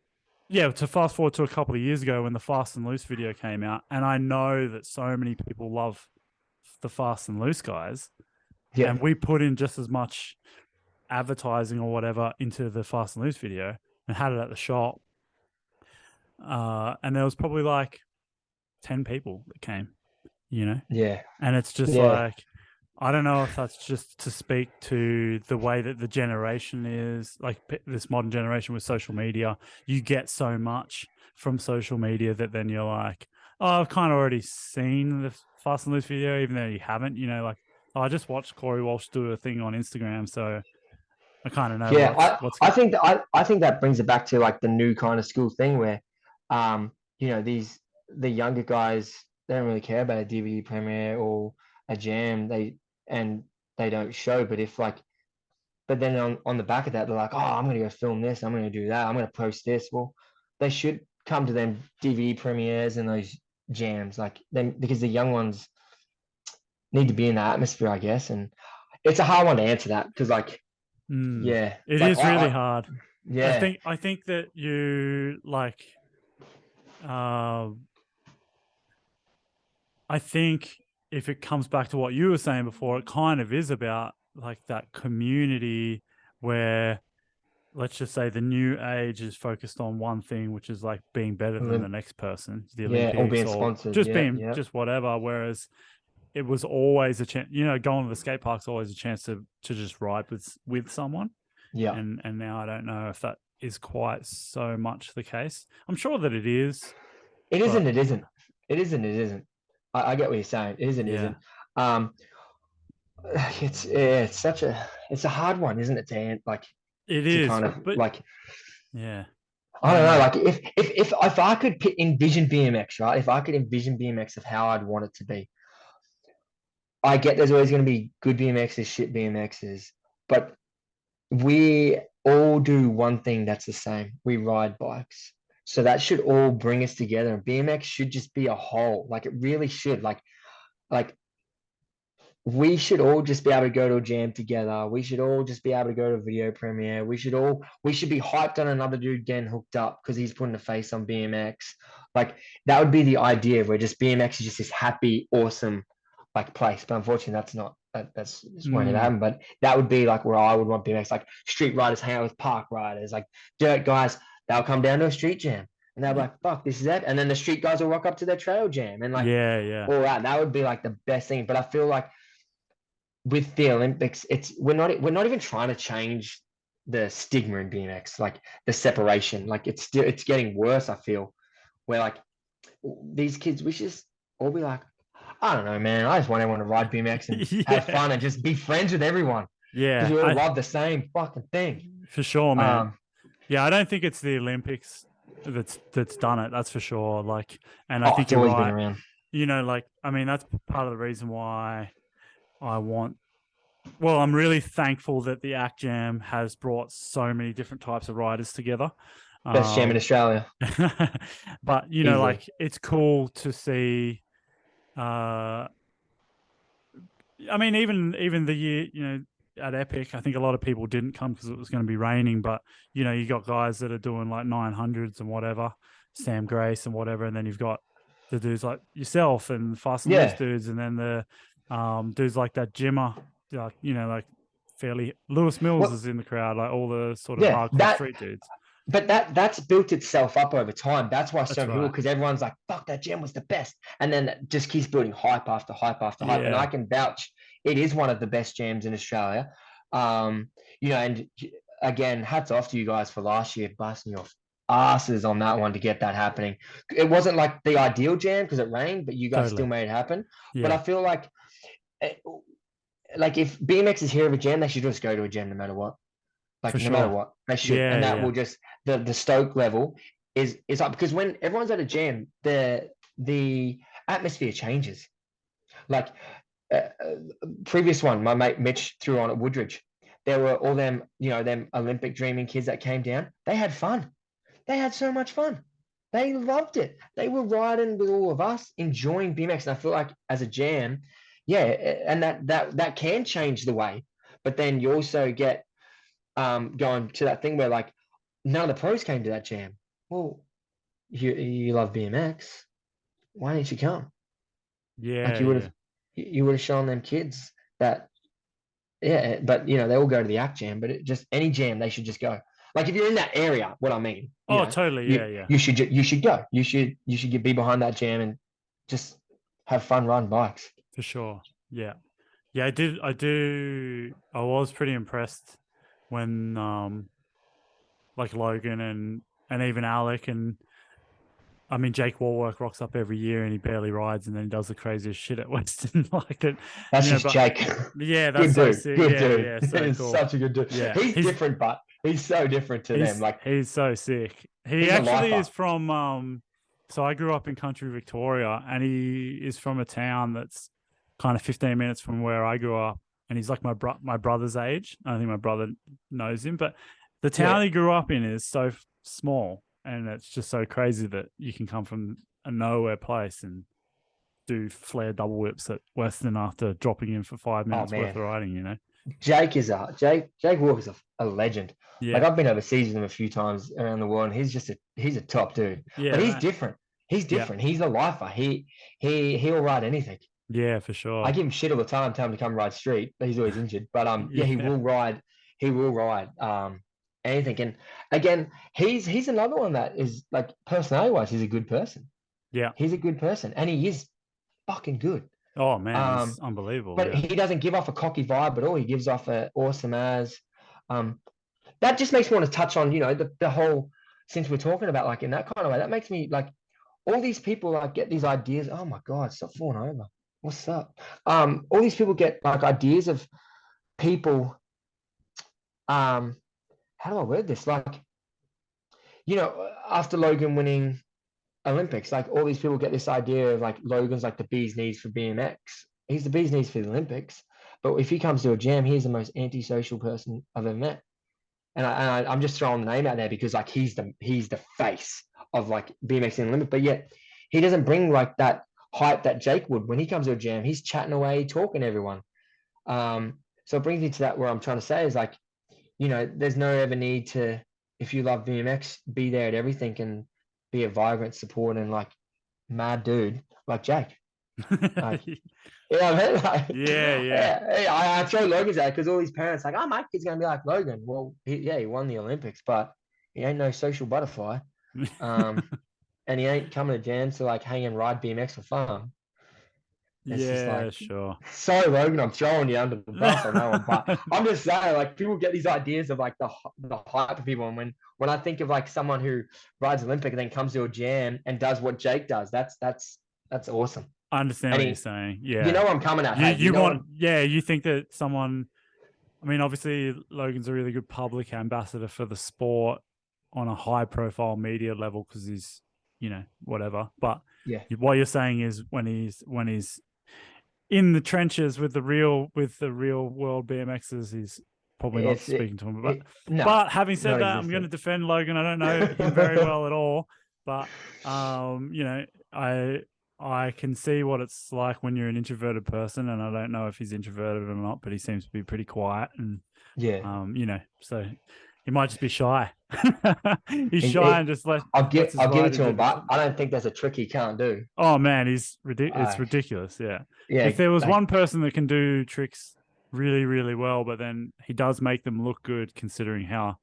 fast forward to a couple of years ago when the Fast and Loose video came out, and I know that so many people love the Fast and Loose guys, Yeah, and we put in just as much advertising or whatever into the Fast and Loose video and had it at the shop, and there was probably like 10 people that came, you know, yeah, and it's just yeah. like I don't know if that's just to speak to the way that the generation is, like this modern generation with social media. You get so much from social media that then you're like, oh, I've kind of already seen the Fast and Loose video, even though you haven't. Like I just watched Corey Walsh do a thing on Instagram, so I kind of know Yeah, what's I think that brings it back to like the new kind of school thing where, you know, the younger guys, they don't really care about a DVD premiere or a jam. And they don't show. But if like, but then on the back of that, they're like, oh, I'm gonna go film this. I'm gonna do that. I'm gonna post this. Well, they should come to them DVD premieres and those jams, like them, because the young ones need to be in the atmosphere, I guess. And it's a hard one to answer that because, like, yeah, it like is really hard. yeah, I think that you like uh I think if it comes back to what you were saying before, it kind of is about like that community where, let's just say, the new age is focused on one thing, which is like being better than the next person, the yeah, all Olympics, being or sponsored. just Yeah, being yeah, just whatever. Whereas it was always a chance, going to the skate park's always a chance to just ride with someone. yeah. And now I don't know if that is quite so much the case. I'm sure that it is, It isn't. but It isn't. It isn't. It isn't. I get what you're saying. It isn't. It yeah, isn't. Um, it's such a it's a hard one, isn't it? Like it to is. kind of But like yeah, I I don't don't know. know. Like if I could envision BMX, right? If I could envision BMX of how I'd want it to be, I get there's always going to be good BMXs, shit BMXs, but we all do one thing that's the same. We ride bikes. So that should all bring us together. And BMX should just be a whole. Like it really should. Like we should all just be able to go to a jam together. We should all just be able to go to a video premiere. We should be hyped on another dude getting hooked up because he's putting a face on BMX. Like that would be the idea where just BMX is just this happy, awesome like place. But unfortunately that's just won't ever Mm, happen. But that would be like where I would want BMX, like street riders hang out with park riders, like dirt guys, they'll come down to a street jam and they'll be like, fuck, this is it. And then the street guys will rock up to their trail jam and like yeah, yeah, all that. That would be like the best thing. But I feel like with the Olympics, it's we're not even trying to change the stigma in BMX, like the separation. Like it's getting worse. I feel where like these kids, we should just all be like, I don't know, man. I just want everyone to ride BMX and have yeah, fun and just be friends with everyone because yeah. we all I love the same fucking thing. For sure, man. Um, Yeah, I don't think it's the Olympics that's done it. That's for sure. Like, and I oh, think it's you're always been right. around. Like, I mean, that's part of the reason why I want. Well, I'm really thankful that the Act Jam has brought so many different types of riders together. Best jam in Um, Australia, but easily. like it's cool to see. Uh, I mean, even the year, at Epic, I think a lot of people didn't come because it was going to be raining. But you got guys that are doing like 900s and whatever, Sam Grace and whatever, and then you've got the dudes like yourself and Fast and Loose Yeah. dudes, and then the dudes like that Jimmer, like like fairly Lewis Mills Well, is in the crowd, like all the sort of yeah. hardcore street dudes. But that's built itself up over time. That's why so That's many people, right. because everyone's like, fuck, that gem was the best. And then it just keeps building hype after hype after hype. And I Yeah, can vouch it is one of the best jams in Australia. Um, and again, hats off to you guys for last year busting your asses on that one to get that happening. It wasn't like the ideal jam because it rained, but you guys still totally. made it happen. But I Yeah, feel eh, like if BMX is here of a jam, they should just go to a jam no matter what. for Like no matter sure. what, they should, Yeah, and that yeah, will just the stoke level is up because when everyone's at a jam, the atmosphere changes. Like previous one, my mate Mitch threw on at Woodridge. There were all them, them Olympic dreaming kids that came down. They had fun. They had so much fun. They loved it. They were riding with all of us, enjoying BMX. And I feel like as a jam, yeah, and that can change the way. But then you also get going to that thing where like none of the pros came to that jam. Well, you love BMX. Why didn't you come? Like yeah, you yeah, would have shown them kids that yeah, but they all go to the act jam, but just any jam they should just go. Like if you're in that area, what I mean, oh, totally. Yeah, yeah, you should go. You should be behind that jam and just have fun riding bikes. for sure. Yeah. Yeah, I did. I do. I was pretty impressed when, like Logan and even Alec and I mean, Jake Warwork rocks up every year and he barely rides, and then he does the craziest shit at Western, like it, That's just but Jake. yeah, that's Good so dude. sick. Good Yeah, dude. yeah, so He's cool. such a good dude. Yeah, He's different, but he's so different to them. Like he's so sick. He he's a actually is lifer. from so I grew up in country Victoria, and he is from a town that's kind of 15 minutes from where I grew up, and he's like my brother's age. I don't think my brother knows him, but the Yeah. town he grew up in is so small, and it's just so crazy that you can come from a nowhere place and do flare double whips at Western after dropping in for five Oh minutes worth man. of riding, you know? Jake Walker's a legend. Like Yeah. I've been overseas with him a few times around the world, and he's a top dude. Yeah, But he's right. different. He's Yeah. different. He's a lifer. He'll ride anything. Yeah, for I sure. give him shit all the time, tell him to come ride street, but he's always injured. But yeah, Yeah. he will ride anything. And again, he's another one that is like personality wise, he's a good person. Yeah. He's a good person, and he is fucking good. Oh man, he's Um, unbelievable. but Yeah. he doesn't give off a cocky vibe at all. He gives off a awesome as. Um, that just makes me want to touch on, the whole, since we're talking about like in that kind of way, that makes me like all these people like get these ideas. Oh my God, stop falling over. What's up? All these people get like ideas of people. How do I word this? Like, after Logan winning Olympics, like all these people get this idea of like Logan's like the bee's knees for BMX. He's the bee's knees for the Olympics. But if he comes to a jam, he's the most antisocial person I've ever met. I'm just throwing the name out there because like he's the face of like BMX in the Olympic, but yet he doesn't bring like that hype that Jake would when he comes to a jam. He's chatting away, talking to everyone. So it brings me to that where I'm trying to say is like, there's no ever need to, if you love BMX, be there at everything and be a vibrant support and like mad dude like Jake. Like, yeah, I mean, like, Yeah, yeah. I throw Logan's out because all these parents like, oh, my kid's gonna be like Logan. Well, he won the Olympics, but he ain't no social butterfly. And he ain't coming to jams to like hang and ride BMX for fun. It's just Yeah, like, sure. sorry, Logan, I'm throwing you under the bus on that one, but I'm just saying, like, people get these ideas of like the hype of people, and when I think of like someone who rides Olympic and then comes to a jam and does what Jake does, that's awesome. I understand And what you're saying. you Yeah. know I'm coming at. You Hey, you want yeah, you think that someone, I mean, obviously Logan's a really good public ambassador for the sport on a high profile media level because he's, whatever. But yeah, what you're saying is when he's in the trenches with the real world BMXers, he's probably not it's speaking to him. But no, but having said not that, I'm going existent. to defend Logan. I don't know him very well at all, but I can see what it's like when you're an introverted person, and I don't know if he's introverted or not, but he seems to be pretty quiet, and Yeah, so he might just be shy. He's it, shy it, and just I'll lets his I'll give it riding to do him, the but thing. I don't think there's a trick he can't do. Oh man, it's Uh, ridiculous. Yeah. yeah, If there was like one person that can do tricks really, really well, but then he does make them look good considering how,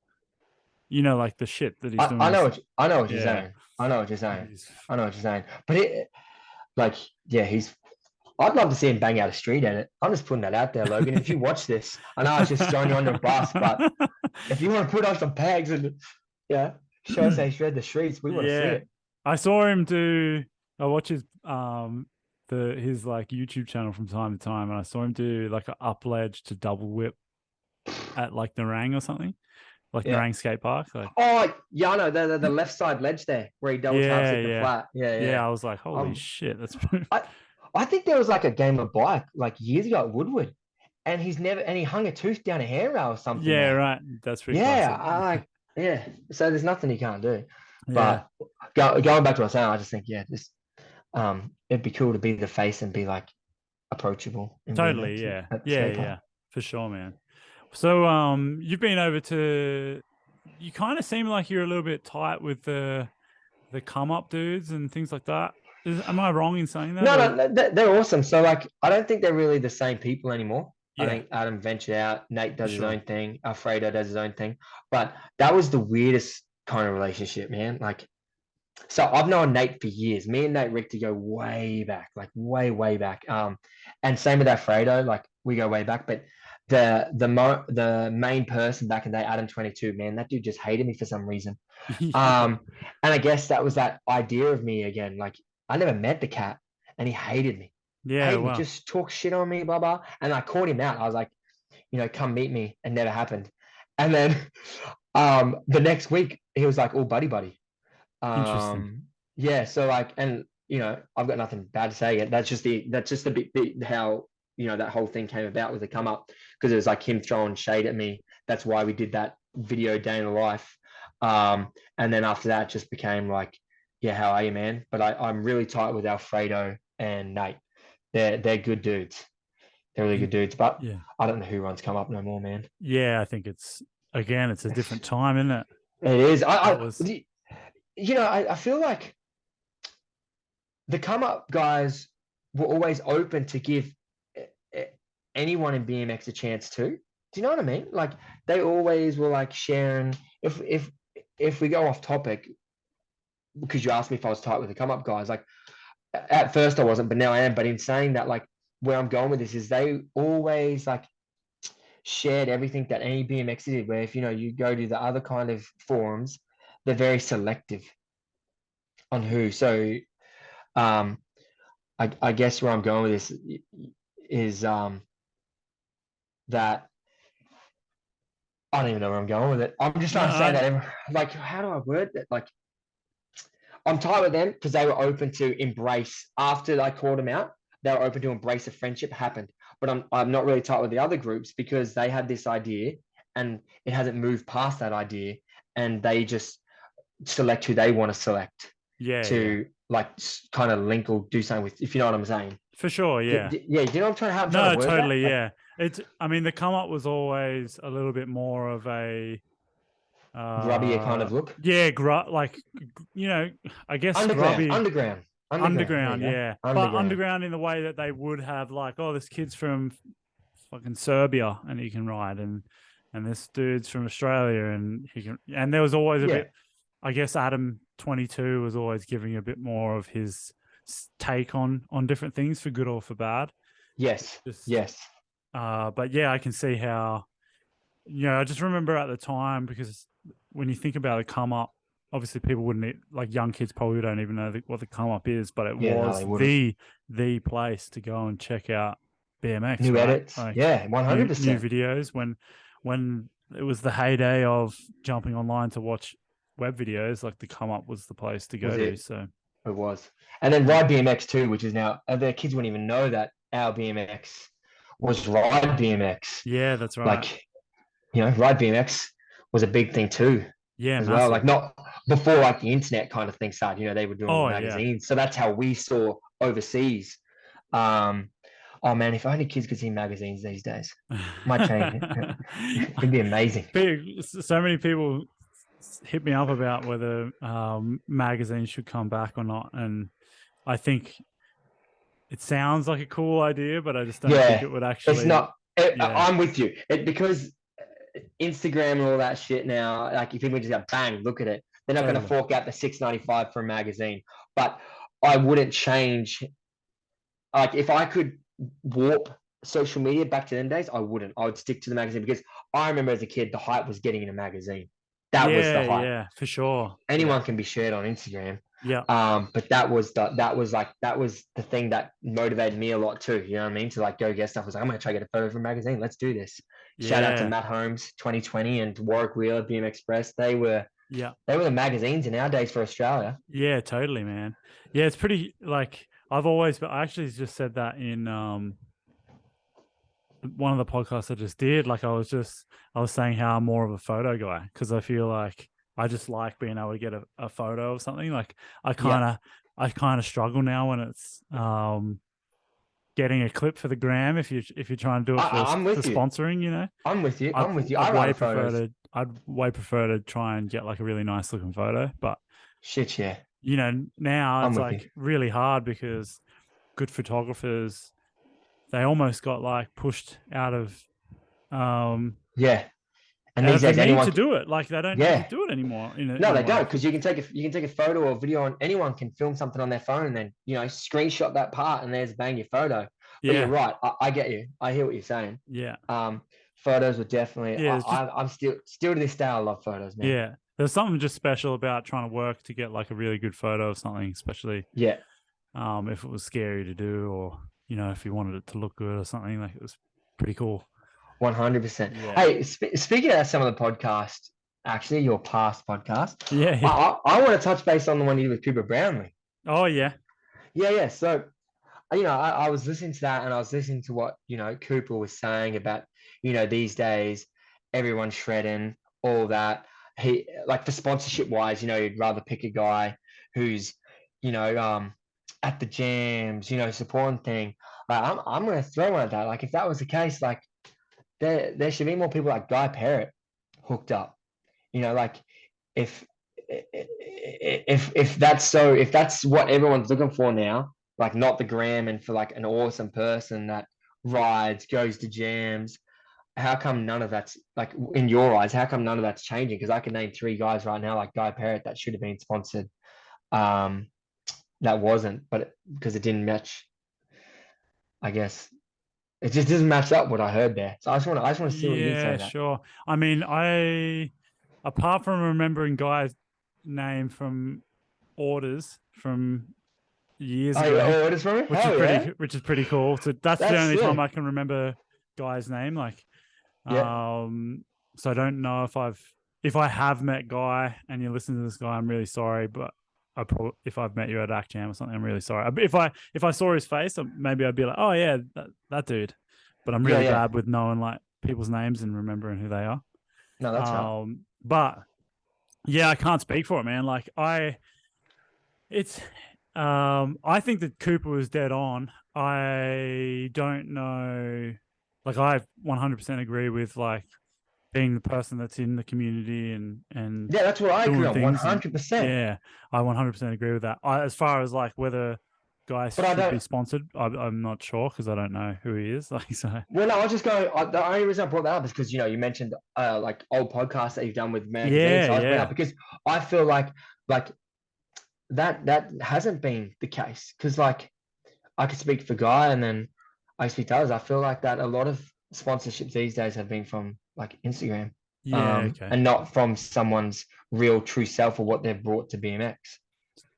like the shit that he's doing is, I know what you're yeah. saying. I know what you're saying. He's, I know what you're saying. But like, yeah, I'd love to see him bang out a street edit. I'm just putting that out there, Logan. If you watch this, I know I just thrown you on the bus, but if you want to put on some pegs and yeah, show us how you shred the streets, we want to see yeah. it. I saw him I watch his like YouTube channel from time to time, and I saw him do like an up ledge to double whip at like Narang or something, like Yeah. Narang skate park. Like, Oh, yeah, I know the left side ledge there where he double taps yeah, it to yeah. flat. Yeah, yeah. Yeah, I was like, holy Um, shit, that's I I think there was like a game of bike like years ago at Woodward, and he hung a tooth down a handrail or something yeah, there. right. That's pretty Yeah, classic. I like yeah. So there's nothing he can't do. Yeah, But going back to what I was saying, I just think yeah, this it'd be cool to be the face and be like approachable in totally. BMX Yeah, at the yeah, skate park. yeah, for sure, man. So, you've been over to. You kind of seem like you're a little bit tight with the come up dudes and things like that. Am I wrong in saying that? No, Or no, they're awesome. So like, I don't think they're really the same people anymore. I yeah, think Adam ventured out, Nate for does his sure. own thing, Alfredo does his own thing. But that was the weirdest kind of relationship, man. Like, so I've known Nate for years. Me and Nate Richter go way back, like way, way back. And same with Alfredo, like we go way back. But the main person back in the day, Adam 22, man, that dude just hated me for some reason. Yeah. Um, and I guess that was that idea of me again. Like I never met the cat, and he hated me, Yeah. Well, just talk shit on me, blah blah. And I called him out. I was like, come meet me, and never happened. And then the next week he was like, all buddy buddy. interesting. Yeah, so like, and I've got nothing bad to say. That's just the bit how that whole thing came about with the come up, because it was like him throwing shade at me. That's why we did that video, day in the life. And then after that, it just became like, yeah, how are you, man? But I'm really tight with Alfredo and Nate. They're good dudes. They're really good dudes. But Yeah. I don't know who runs come up no more, man. Yeah. I think it's a different time, isn't it? It is. That was. I feel like the come up guys were always open to give anyone in BMX a chance too. Do you know what I mean? Like they always were like sharing. If we go off topic, because you asked me if I was tight with the come up guys, like at first I wasn't, but now I am. But in saying that, like where I'm going with this is they always like shared everything that any BMX did. Where if you go to the other kind of forums, they're very selective on who. So um, I guess where I'm going with this is that I don't even know where I'm going with it. I'm just trying to say No. that, like, how do I word that? Like, I'm tight with them because they were open to embrace after I called them out. They were open to embrace a friendship happened, but I'm not really tight with the other groups because they had this idea and it hasn't moved past that idea, and they just select who they want to select Yeah. Yeah. to like kind of link or do something with, if you know what I'm saying. For sure. Yeah. Yeah, do you know what I'm trying to No, word that? totally. Like, Yeah. I mean, the come up was always a little bit more of a, grubbier kind of look. yeah, like, I guess Underground, scrubby underground, underground. There you underground. go. Yeah. But Underground. underground in the way that they would have like, oh, this kid's from fucking Serbia and he can ride, and this dude's from Australia and he can, and there was always a Yeah. bit, I guess Adam 22 was always giving a bit more of his take on different things, for good or for bad. Yes. Just Yes. but yeah, I can see how, I just remember at the time, because when you think about a come up, obviously people wouldn't, like young kids probably don't even know what the come up is, but it Yeah. No, was they wouldn't. the place to go and check out BMX, New right? edits. Like Yeah. One hundred new percent. videos when it was the heyday of jumping online to watch web videos, like the come up was the place to go Was to. it? So It was. And then Ride BMX too, which is now the kids wouldn't even know that our BMX was Ride BMX. yeah, that's right. Like Ride BMX was a big thing too, Yeah, as well. massive. Like not before like the internet kind of thing started. They were doing Oh yeah. magazines, so that's how we saw overseas. Um, oh man, if only kids could see magazines these days, might change it. It'd be amazing. So many people hit me up about whether magazines should come back or not, and I think it sounds like a cool idea, but I just don't think Yeah, it would it's actually. not. Yeah, I'm with you. Because Instagram and all that shit now, like if people just go bang, look at it, they're not going to totally. fork out the $6.95 for a magazine. But I wouldn't change. Like if I could warp social media back to them days, I wouldn't. I would stick to the magazine because I remember as a kid, the hype was getting in a magazine. That was the Yeah, hype. yeah, for sure. Anyone Yeah, can be shared on Instagram. yeah, But that was the thing that motivated me a lot too. You know what I mean? To like go get stuff. I was like, I'm gonna try to get a photo from a magazine. Let's do this. Shout out to yeah, Matt Holmes, 2020, and Warwick Wheeler, BM Express. yeah, They were the magazines in our days for Australia. yeah, totally, man. Yeah, it's pretty like I actually just said that in one of the podcasts I just did. Like I was saying how I'm more of a photo guy because I feel like I just like being able to get a photo of something. Like Yeah, I kind of struggle now when it's getting a clip for the gram if you're trying to do it I'm for with you. sponsoring, I'm with you. I'd I'm with you. I I'd way rather prefer photos. to I'd way prefer to try and get like a really nice looking photo. But Shit, yeah. now I'm it's with you. like really hard because good photographers, they almost got like pushed um Yeah. And out these of the days, need anyone. to do it. Like they don't need to Yeah. do it anymore No, in a they don't, way. because you can take a photo or video, and anyone can film something on their phone and then screenshot that part, and there's bang your photo. but you're Yeah. right. I get you. I hear what you're saying. Yeah. Photos were definitely. Yeah. It's just, I'm still to this day. I love photos, man. yeah. There's something just special about trying to work to get like a really good photo of something, especially Yeah, if it was scary to do, or if you wanted it to look good or something. Like, it was pretty cool. 100%. Yeah. Hey, speaking of some of the podcasts, actually, your past podcast, Yeah. Yeah. I want to touch base on the one you did with Cooper Brownlee. Oh yeah. Yeah, yeah. So, I was listening to that, and I was listening to what, Cooper was saying about, these days, everyone's shredding, all that. He, like, for sponsorship wise, you'd rather pick a guy who's, you know, um, at the jams, supporting thing. I'm gonna throw one at that. Like, if that was the case, like, there should be more people like Guy Parrott hooked up. Like, if if that's what everyone's looking for now, like, not the gram, and for like an awesome person that rides, goes to jams, how come none of that's, like, in your eyes, how come none of that's changing? Because I can name three guys right now, like Guy Parrott, that should have been sponsored, um that wasn't, but because it didn't match, I guess it just doesn't match up what I heard there. So I just want to see what you'd say Yeah, to that. sure. I mean, apart from remembering Guy's name from orders from years Oh, you got ago, orders from me? which is Hell yeah. pretty cool. So that's the That's only time I sick. can remember Guy's name. Like, Yeah. so I don't know if I have met Guy and you listen to this guy, I'm really sorry, but if I've met you at Act Jam or something, I'm really sorry. If I saw his face, maybe I'd be like, oh yeah, that dude. But I'm Yeah, really yeah. bad with knowing like people's names and remembering who they are. No, that's right. But yeah, I can't speak for it, man. Like, it's I think that Cooper was dead on. I don't know, like, I 100% agree with like being the person that's in the community and Yeah, that's what I agree doing on. things, and 100%. yeah, I 100% agree with that. As far as like whether guys But I should don't. be sponsored, I'm not sure because I don't know who he is. Like, so Well, no, I was just going. The only reason I brought that up is because you mentioned like old podcasts that you've done with magazines. yeah, So I was bringing yeah, up because I feel like that hasn't been the case. Because, like, I could speak for Guy, and then I speak to others. I feel like that a lot of sponsorships these days have been from like Instagram, yeah, okay, and not from someone's real true self or what they've brought to BMX.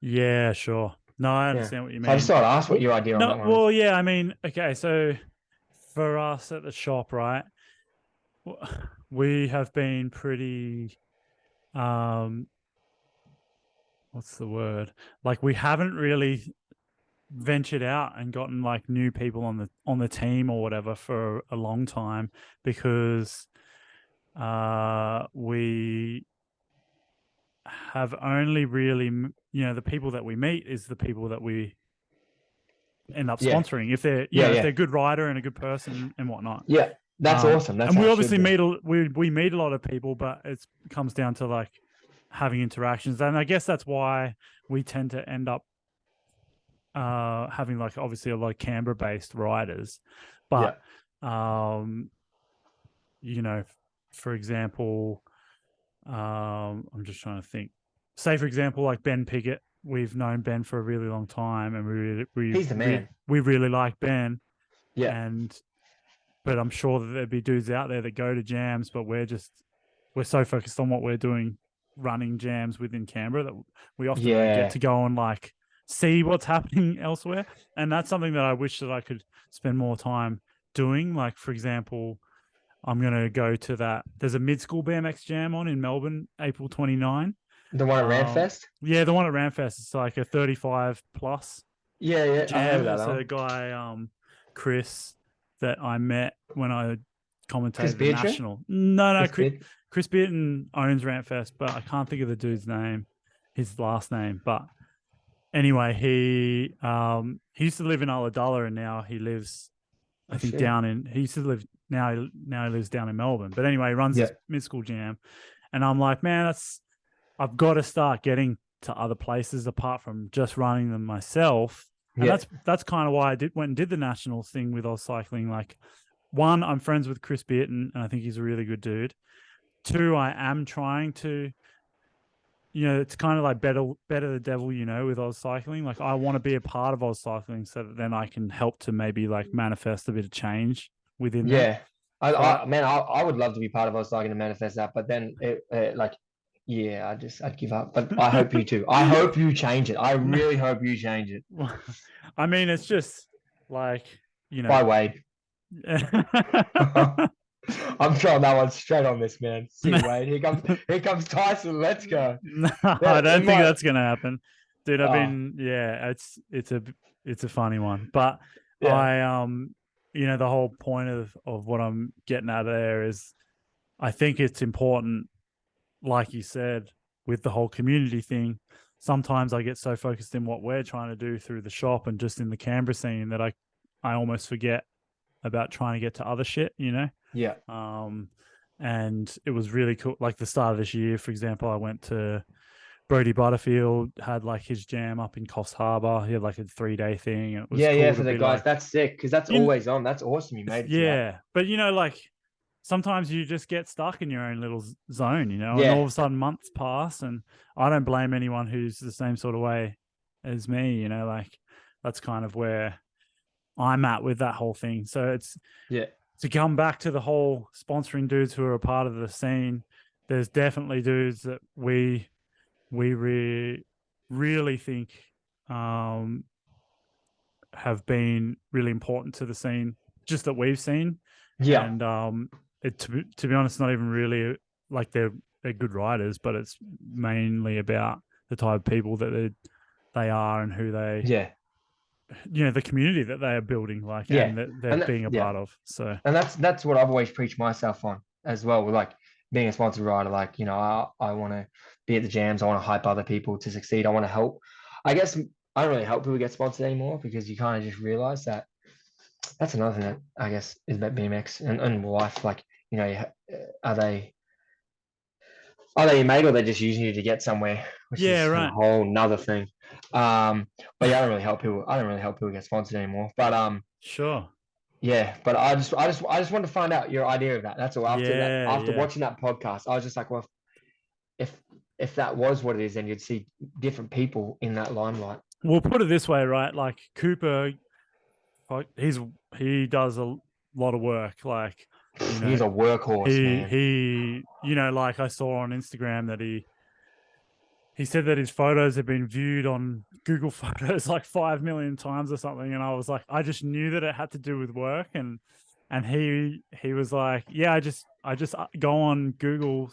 yeah, sure. No, I Yeah. understand what you So I just mean. thought I'd ask what Well, your idea on no, that one is. well, yeah, I mean, okay, so for us at the shop, right, we have been pretty, um, what's the word? Like, we haven't really ventured out and gotten like new people on the team or whatever for a long time because we have only really, the people that we meet is the people that we end up Yeah. sponsoring if they're, Yeah. if they're Yeah. a good rider and a good person and whatnot. Yeah. That's awesome. That's And how we it should obviously be. we meet a lot of people, but it comes down to like having interactions, and I guess that's why we tend to end up having like obviously a lot of Canberra based riders, Yeah. but you know, for example, I'm just trying to think. Say for example, like Ben Piggott, we've known Ben for a really long time, and He's the man. we really like Ben, Yeah. and but I'm sure that there'd be dudes out there that go to jams, but we're so focused on what we're doing, running jams within Canberra, that we often don't get Yeah. to go and like see what's happening elsewhere. And that's something that I wish that I could spend more time doing. Like, for example, I'm going to go to that. There's a mid-school BMX jam on in Melbourne, April 29. The one at Ramfest? Yeah, the one at Ramfest. It's like a 35 plus Yeah, yeah. I heard jam. about It's that a one. guy, Chris, that I met when I Chris commentated the Beardsley? national. No, Chris Beard? Chris Bearton owns Ramfest, but I can't think of the dude's name, his last name. But anyway, he used to live in Ulladulla, and now he lives, I Oh, think, shit. down in. He used to live now he lives down in Melbourne. But anyway, he runs Yeah. this mid school jam, and I'm like, man, I've got to start getting to other places apart from just running them myself. And Yeah. that's kind of why I went and did the national thing with Oz Cycling. Like, one, I'm friends with Chris Bearton, and I think he's a really good dude. Two, I am trying to, it's kind of like better the devil, with Oz Cycling. Like I want to be a part of Oz Cycling so that then I can help to maybe like manifest a bit of change within that. Yeah. So Man, I would love to be part of us starting to manifest that, but then like, yeah, I'd give up. But I hope you too. I hope you change it. I really hope you change it. I mean, it's just like, By Wade. I'm throwing that one straight on this man. See Wade. Here comes Tyson. Let's go. No, I Yeah, don't in think my that's gonna happen, dude. oh It's a funny one, but yeah. the whole point of what I'm getting at there is, I think it's important, like you said, with the whole community thing. Sometimes I get so focused in what we're trying to do through the shop and just in the Canberra scene that I almost forget about trying to get to other shit. Yeah. And it was really cool. Like the start of this year, for example, I went to Brody Butterfield, had like his jam up in Coffs Harbour. He had like a 3-day thing. And it was Yeah, cool for to the be guys. like, That's sick because that's you, always on. That's awesome. You made it to that. yeah. But like sometimes you just get stuck in your own little zone, and all Yeah. of a sudden months pass, and I don't blame anyone who's the same sort of way as me, like that's kind of where I'm at with that whole thing. So it's Yeah. to come back to the whole sponsoring dudes who are a part of the scene. There's definitely dudes that we really think have been really important to the scene, just that we've seen. Yeah. And to be honest, not even really like they're good riders, but it's mainly about the type of people that they are and who they, Yeah. the community that they are building, like, Yeah. and that they're And being a yeah. part of. So And that's what I've always preached myself on as well. With like being a sponsored rider, like I want to be at the jams. I want to hype other people to succeed. I want to help. I guess I don't really help people get sponsored anymore because you kind of just realize that that's another thing that I guess is about BMX and life. Like are they your mate or they're just using you to get somewhere, which yeah, is a right, whole nother thing. But yeah, I don't really help people. I don't really help people get sponsored anymore. But sure, yeah, but I just wanted to find out your idea of that. That's all. yeah, After yeah. watching that podcast, I was just like, well, if if that was what it is, then you'd see different people in that limelight. We'll put it this way, right? Like Cooper, he does a lot of work. Like, you He's know, a workhorse, man. like I saw on Instagram that he said that his photos have been viewed on Google Photos like 5 million times or something, and I was like, I just knew that it had to do with work, and he was like, yeah, I just go on Google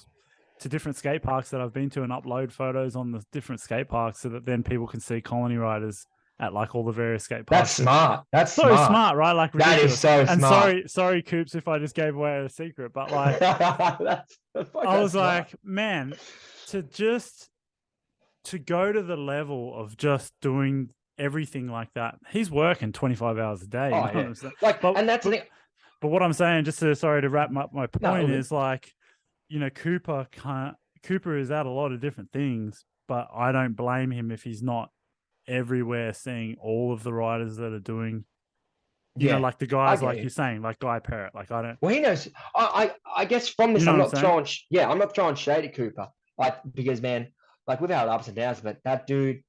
to different skate parks that I've been to and upload photos on the different skate parks so that then people can see colony riders at like all the various skate That's parks. smart. That's So smart. smart, right? Like That is ridiculous. so And smart. sorry, Coops, if I just gave away a secret, but like I was Smart. like, man, to go to the level of just doing everything like that. He's working 25 hours a day. You Oh know what yeah. I'm saying? Like, But and that's the but thing. but what I'm saying, just to wrap up my point, No, is like, Cooper is at a lot of different things, but I don't blame him if he's not everywhere seeing all of the riders that are doing, yeah, like the I guys get like you. you're saying, like Guy Parrott. Like I don't, Well, he knows. I guess from you this, know I'm what I'm not saying? throwing. Yeah, I'm not throwing shade at Cooper. Like because man, like without ups and downs, but that dude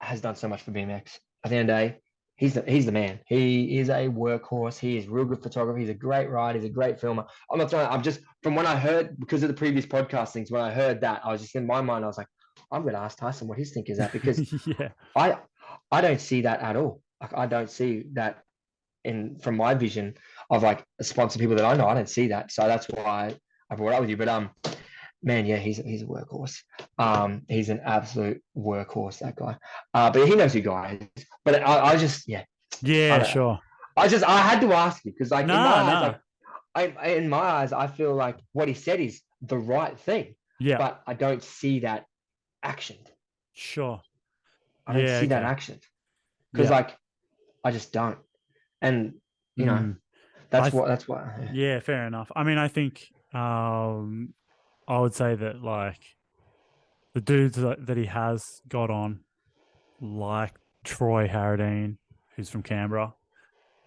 has done so much for BMX. At the end of the day, he's the man. He is a workhorse. He is real good photographer. He's a great rider. He's a great filmer. I'm not throwing. I'm just from when I heard because of the previous podcast things. When I heard that, I was just in my mind. I was like, I'm going to ask Tyson what his think is that because Yeah, I I don't see that at all. Like I don't see that in from my vision of like sponsor people that I know. I don't see that. So that's why I brought it up with you. But man, yeah, he's a workhorse. He's an absolute workhorse, that guy. But he knows who guy is. But I just yeah, I yeah, don't. sure. I had to ask you because like in my No, eyes, no, like in my eyes, I feel like what he said is the right thing, yeah, but I don't see that actioned. sure, I don't yeah, see that okay, actioned because yeah. like I just don't. And you know, Mm. I that's what Yeah, fair enough. I mean, I think I would say that like the dudes that he has got on, like Troy Harradine, who's from Canberra,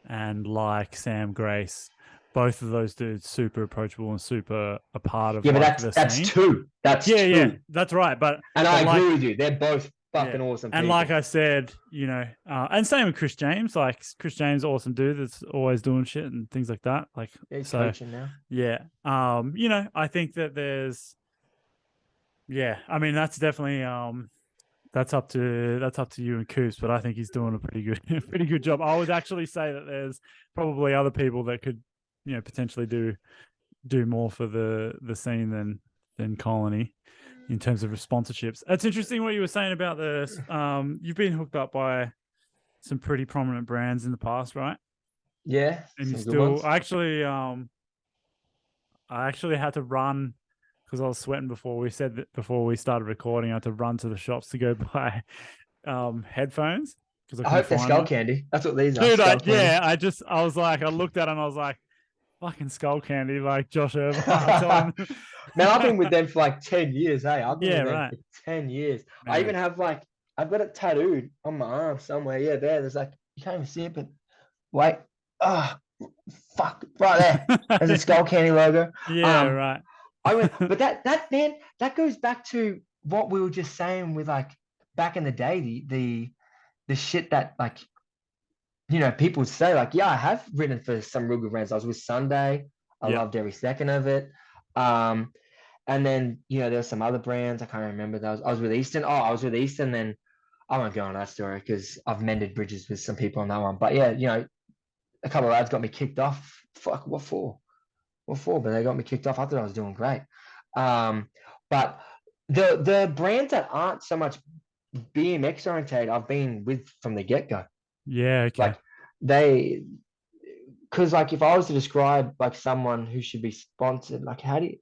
and like Sam Grace, both of those dudes super approachable and super a part of Yeah, but like that's the that's scene. two. That's Yeah, two. that's right. And I But like, agree with you. They're both yeah, fucking awesome and like people. I said, and same with Chris James. Like Chris James, awesome dude that's always doing shit and things like that. Like Yeah, he's so, coaching now. yeah. I think that there's, yeah. I mean, that's definitely that's up to you and Coops, but I think he's doing a pretty good pretty good job. I would actually say that there's probably other people that could, potentially do more for the scene than Colony in terms of sponsorships. It's interesting what you were saying about this. You've been hooked up by some pretty prominent brands in the past, right? Yeah, And you some good still, ones. I actually had to run because I was sweating before we said that before we started recording. I had to run to the shops to go buy headphones because I I couldn't hope they're find skull one. candy. That's what these are, Dude, skull candy. I was like, I looked at him, I was like, fucking skull candy, like Josh Irvine. I told him, Man, I've been with them for like 10 years. Hey, I've been yeah, with them right, for 10 years. I even man. have like, I've got it tattooed on my arm somewhere. Yeah, there. There's like, you can't even see it, but wait. Oh, fuck. Right there. There's a skull candy logo. Yeah, Um, right. I went, but that man, that goes back to what we were just saying with like back in the day, the shit that like people say like, yeah, I have written for some real good brands. I was with Sunday. I Yep. loved every second of it. Um, and then there's some other brands I can't remember. I was with Easton. Oh, I was with Easton. Then I won't go on that story because I've mended bridges with some people on that one. But yeah, a couple of lads got me kicked off. Fuck, what for? What for? But they got me kicked off. I thought I was doing great. But the brands that aren't so much BMX oriented, I've been with from the get go. Yeah, okay. Like they because like if I was to describe like someone who should be sponsored, like how do you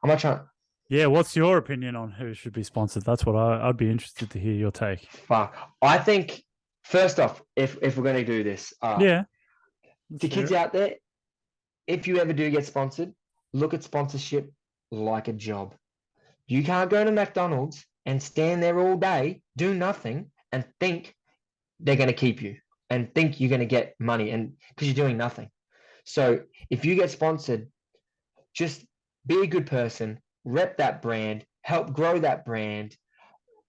I'm not trying to Yeah, what's your opinion on who should be sponsored? That's what I'd be interested to hear your take. fuck. I think first off, if we're gonna do this, Yeah, let's to hear kids it. out there, if you ever do get sponsored, look at sponsorship like a job. You can't go to McDonald's and stand there all day, do nothing, and think they're gonna keep you and think you're gonna get money and because you're doing nothing. So if you get sponsored, just be a good person, rep that brand, help grow that brand,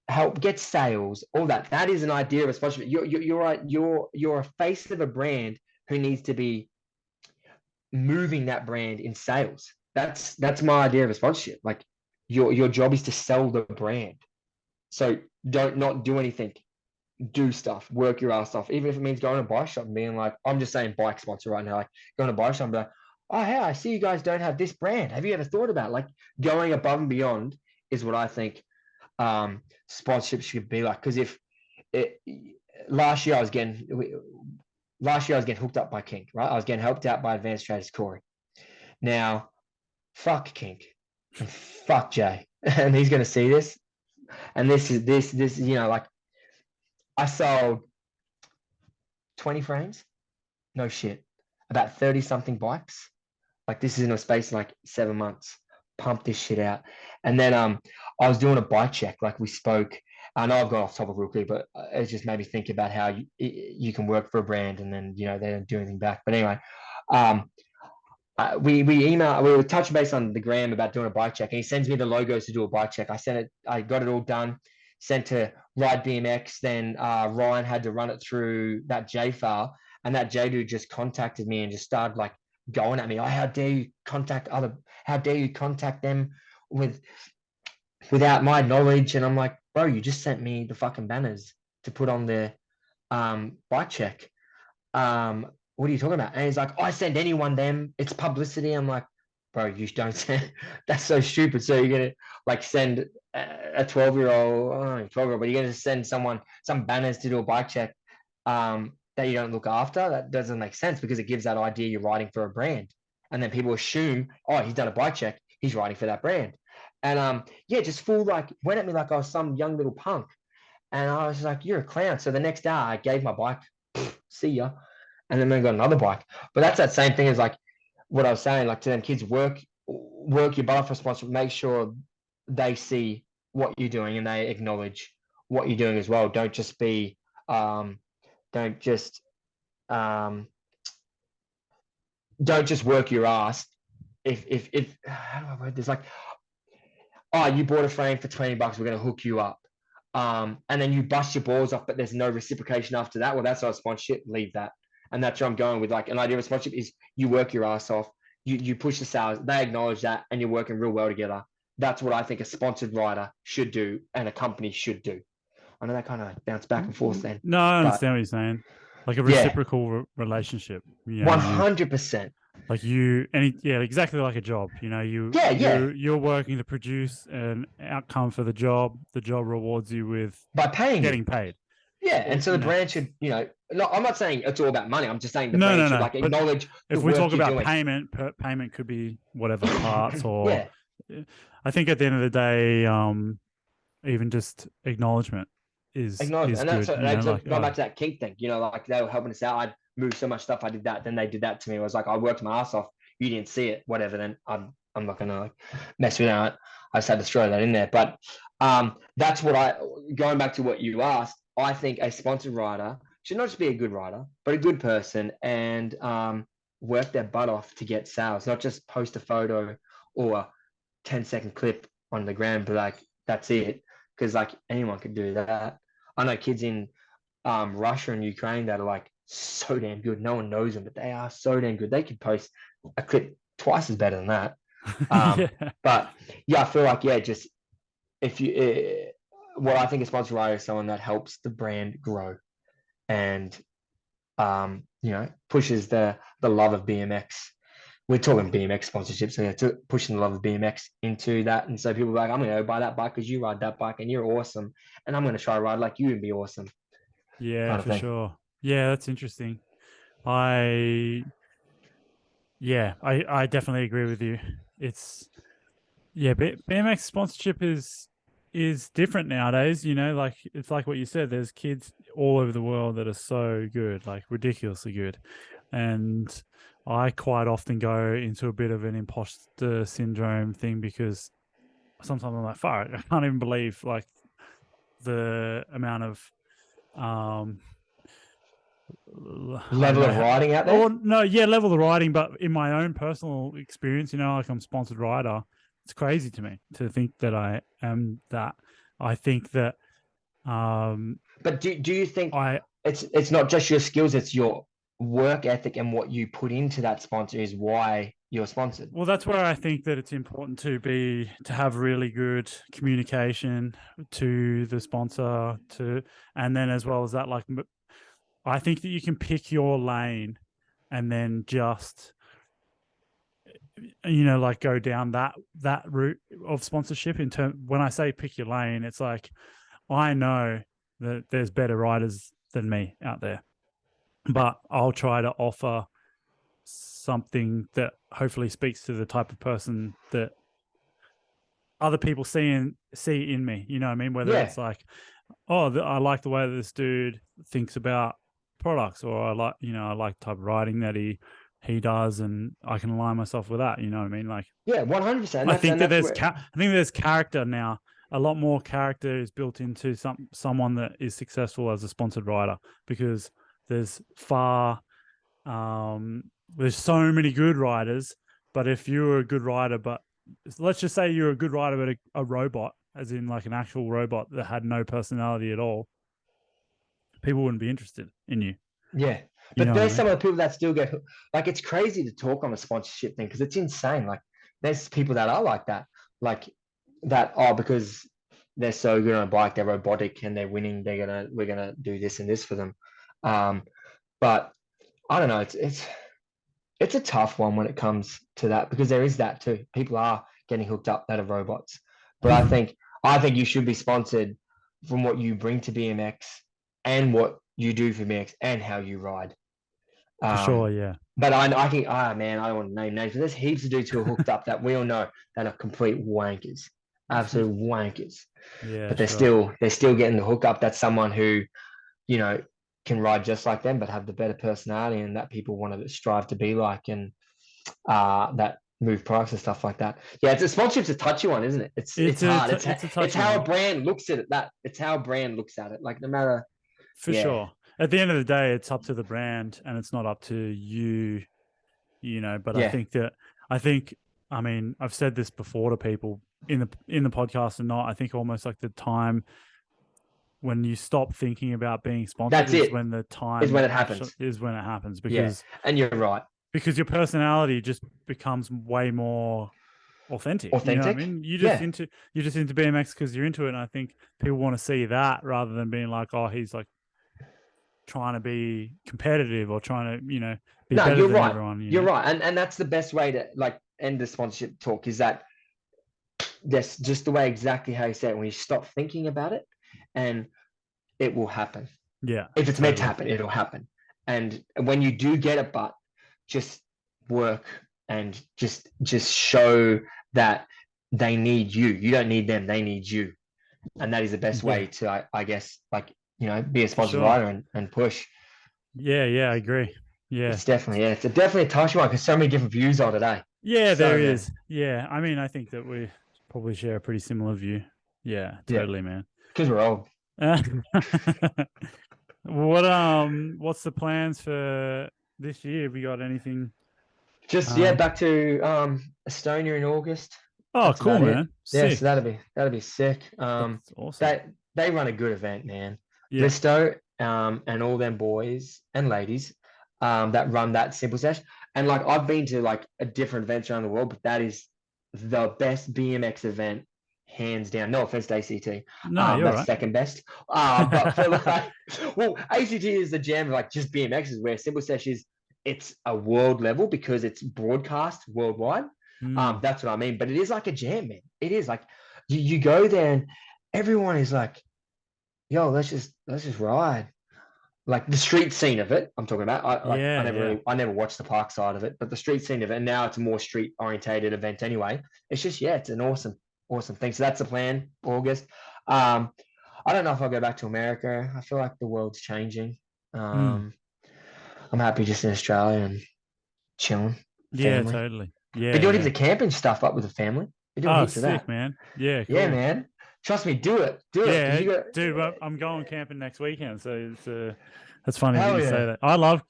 help get sales, all that. That is an idea of a sponsorship. You're a face of a brand who needs to be moving that brand in sales. That's my idea of a sponsorship. Like your job is to sell the brand. So don't not do anything. Do stuff, work your ass off, even if it means going to a bike shop and being like, I'm just saying bike sponsor right now, like going to a bike shop and be like, oh, hey, I see you guys don't have this brand. Have you ever thought about it? Like going above and beyond is what I think sponsorship should be like. Because if it, last year I was getting hooked up by Kink, right? I was getting helped out by Advanced Traders Corey. Now, fuck Kink and fuck Jay, and he's gonna see this. And this like I sold 20 frames, no shit, about 30 something bikes. Like this is in a space of like 7 months. Pump this shit out. And then I was doing a bike check, like we spoke. I know I've gone off topic real quick, but it just made me think about how you can work for a brand and then they don't do anything back. But anyway, um, we were touching base on the gram about doing a bike check, and he sends me the logos to do a bike check. I got it all done, sent to Ride BMX. Then Ryan had to run it through that J file, and that J dude just contacted me and just started like going at me. Oh, how dare you contact them with without my knowledge? And I'm like, bro, you just sent me the fucking banners to put on the bike check. What are you talking about? And he's like, I send anyone them. It's publicity. I'm like, bro, you don't send. That's so stupid. So you're gonna like send a 12-year-old, 12-year-old, but you're gonna send someone some banners to do a bike check that you don't look after. That doesn't make sense because it gives that idea you're writing for a brand, and then people assume, oh, he's done a bike check, he's writing for that brand, and yeah, just full like went at me like I was some young little punk, and I was like, you're a clown. So the next day, I gave my bike, see ya, and then I got another bike. But that's that same thing as like what I was saying, like to them kids, work your butt off for sponsor, make sure they see what you're doing and they acknowledge what you're doing as well. Don't just don't just work your ass. If how do I word this? Like, oh, you bought a frame for $20, we're gonna hook you up. And then you bust your balls off, but there's no reciprocation after that. Well, that's not a sponsorship. Leave that. And that's where I'm going with. Like, an idea of a sponsorship is you work your ass off, you push the sales, they acknowledge that, and you're working real well together. That's what I think a sponsored rider should do and a company should do. I know that kind of bounced back and forth then, No, I but understand what you're saying. Like a yeah, reciprocal relationship. You know, you 100%. like you any yeah, exactly like a job. You know, you Yeah, yeah. you're working to produce an outcome for the job. The job rewards you with By paying you. getting paid. Yeah, Or, and so the brand should, no, I'm not saying it's all about money. I'm just saying the no, brand no, should no. like But acknowledge the if we talk work you're about doing. payment, payment could be whatever parts or. Yeah, I think at the end of the day, even just acknowledgement acknowledge, is and that's good. You know, like going back to that kink thing. Like they were helping us out. I'd moved so much stuff. I did that. Then they did that to me. It was like I worked my ass off. You didn't see it. Whatever. Then I'm not gonna like mess with that. I just had to throw that in there. But that's what I going back to what you asked. I think a sponsored rider should not just be a good rider, but a good person and work their butt off to get sales, not just post a photo or a 10-second clip on the gram, but like that's it. Because like anyone could do that. I know kids in Russia and Ukraine that are like so damn good. No one knows them, but they are so damn good. They could post a clip twice as better than that. yeah, But yeah, I feel like just if you, what I think a sponsor rider is someone that helps the brand grow and pushes the love of BMX. We're talking BMX sponsorship, so pushing the love of BMX into that, and so people are like, I'm gonna go buy that bike because you ride that bike and you're awesome, and I'm gonna try to ride like you and be awesome, yeah, kind of for thing. sure. Yeah, that's interesting. I yeah, I definitely agree with you. It's yeah, BMX sponsorship is different nowadays. You know, like it's like what you said. There's kids all over the world that are so good, like ridiculously good, and I quite often go into a bit of an imposter syndrome thing because sometimes I'm like, fuck, I can't even believe like the amount of um I don't Level know of how, riding out there. or no, yeah, level the riding, but in my own personal experience, you know, like I'm sponsored rider. It's crazy to me to think that I am that. I think that um But do you think I it's not just your skills, it's your work ethic and what you put into that sponsor is why you're sponsored. well, that's where I think that it's important to have really good communication to the sponsor to, and then as well as that, like I think that you can pick your lane and then just like go down that route of sponsorship. In term, when I say pick your lane, it's like I know that there's better riders than me out there, but I'll try to offer something that hopefully speaks to the type of person that other people see in me. You know what I mean? Whether Yeah, it's like, oh, I like the way that this dude thinks about products, or I like the type of writing that he does, and I can align myself with that. You know what I mean? Like, yeah, 100%. I That's think and that that's where I think there's character now. A lot more character is built into someone that is successful as a sponsored rider, because there's far there's so many good riders. But if you're a good rider, but let's just say you're a good rider, but a robot, as in like an actual robot that had no personality at all, people wouldn't be interested in you. Yeah. You But know what I there's mean? some of the people that still get like it's crazy to talk on a sponsorship thing because it's insane. Like there's people that are like that. Like that, oh, because they're so good on a bike, they're robotic and they're winning, we're gonna do this and this for them. Um, but I don't know, it's a tough one when it comes to that because there is that too. People are getting hooked up that are robots. But I think you should be sponsored from what you bring to BMX and what you do for BMX and how you ride. For sure, Um, yeah. but I think, man, I don't want to name names, but there's heaps of dudes who are hooked up that we all know that are complete wankers, absolute wankers. Yeah, But they're sure. still they're still getting the hookup. That's someone who you know can ride just like them, but have the better personality, and that people want to strive to be like, and that move products and stuff like that. Yeah, it's a sponsorship's a touchy one, isn't it? It's hard. It's a It's touchy how a one. brand looks at it. It's how a brand looks at it. Like no matter, For yeah, sure. At the end of the day, it's up to the brand, and it's not up to you. But Yeah, I mean, I've said this before to people in the podcast and not. I think almost like the time when you stop thinking about being sponsored that's is it. when the Is when time it actually happens. is when it happens Yeah, and you're right. because your personality just becomes way more authentic. You know what I Authentic. mean? Yeah. You're just into BMX because you're into it, and I think people want to see that rather than being like, oh, he's like trying to be competitive or trying to be No, better you're than right. everyone. You're right, and that's the best way to like end the sponsorship talk. Is that that's just the way exactly how you say it. When you stop thinking about it, and it will happen. Yeah, If it's meant to totally. happen, it'll happen. And when you do get it, but just work and just show that they need you. You don't need them; they need you, and that is the best Yeah, way to, I guess, like be a for sponsored sure. rider and push. Yeah, I agree. Yeah. It's definitely definitely a touch one because so many different views on today. Yeah, So there many. is. Yeah. I mean, I think that we probably share a pretty similar view. Yeah, Yeah, totally, man. because we're old. Uh, what's the plans for this year? Have you got anything? Just Um, back to Estonia in August. oh, That's cool, about it. man. Yeah, so Sick. that'll be sick. That's awesome. They run a good event, man. Yeah. Listo, and all them boys and ladies, that run that simple sesh. And like I've been to like a different events around the world, but that is the best BMX event, hands down. No offense to ACT, No, you're that's right. second best. But for like, well, ACT is the jam. Like just BMX is where simple sesh is. It's a world level because it's broadcast worldwide. Mm. That's what I mean. But it is like a jam, man. It is like you go there and everyone is like, yo, let's just ride. Like the street scene of it, I'm talking about. I never Yeah. I never watched the park side of it, but the street scene of it, and now it's a more street orientated event anyway. It's just it's an awesome thing. So that's the plan, August. Um, I don't know if I'll go back to America. I feel like the world's changing. Mm. Um, I'm happy just in Australia and chilling, Yeah, family. totally. Been Yeah, doing heaps yeah. of camping stuff up with the family. Been doing Oh, heaps of sick, that. man. Yeah, Yeah, cool. man. Trust me, do it. Do it. Because Yeah, you got dude, well, I'm going camping next weekend, so it's that's funny that hell you say yeah. that. I love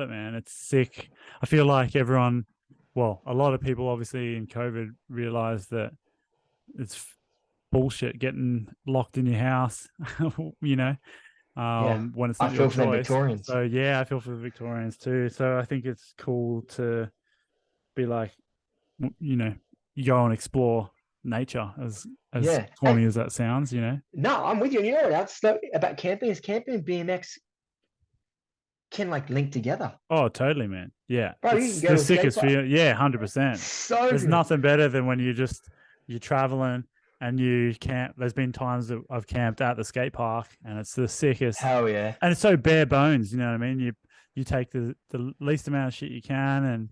it, man. It's sick. I feel like a lot of people obviously in COVID realized that it's bullshit getting locked in your house, you know, Yeah. when it's I not your feel for them choice. Victorians. So yeah, I feel for the Victorians too. So I think it's cool to be like, you go and explore nature as Yeah. corny as that sounds, No, I'm with you. And you know what else about camping is camping and BMX can like link together. Oh, totally, man. Yeah. Bro, you can It's go the to a skate sickest park. feel. Yeah, 100%. So There's good. nothing better than when you're traveling and you camp. There's been times that I've camped at the skate park and it's the sickest. Hell yeah. And it's so bare bones, you know what I mean? You take the least amount of shit you can and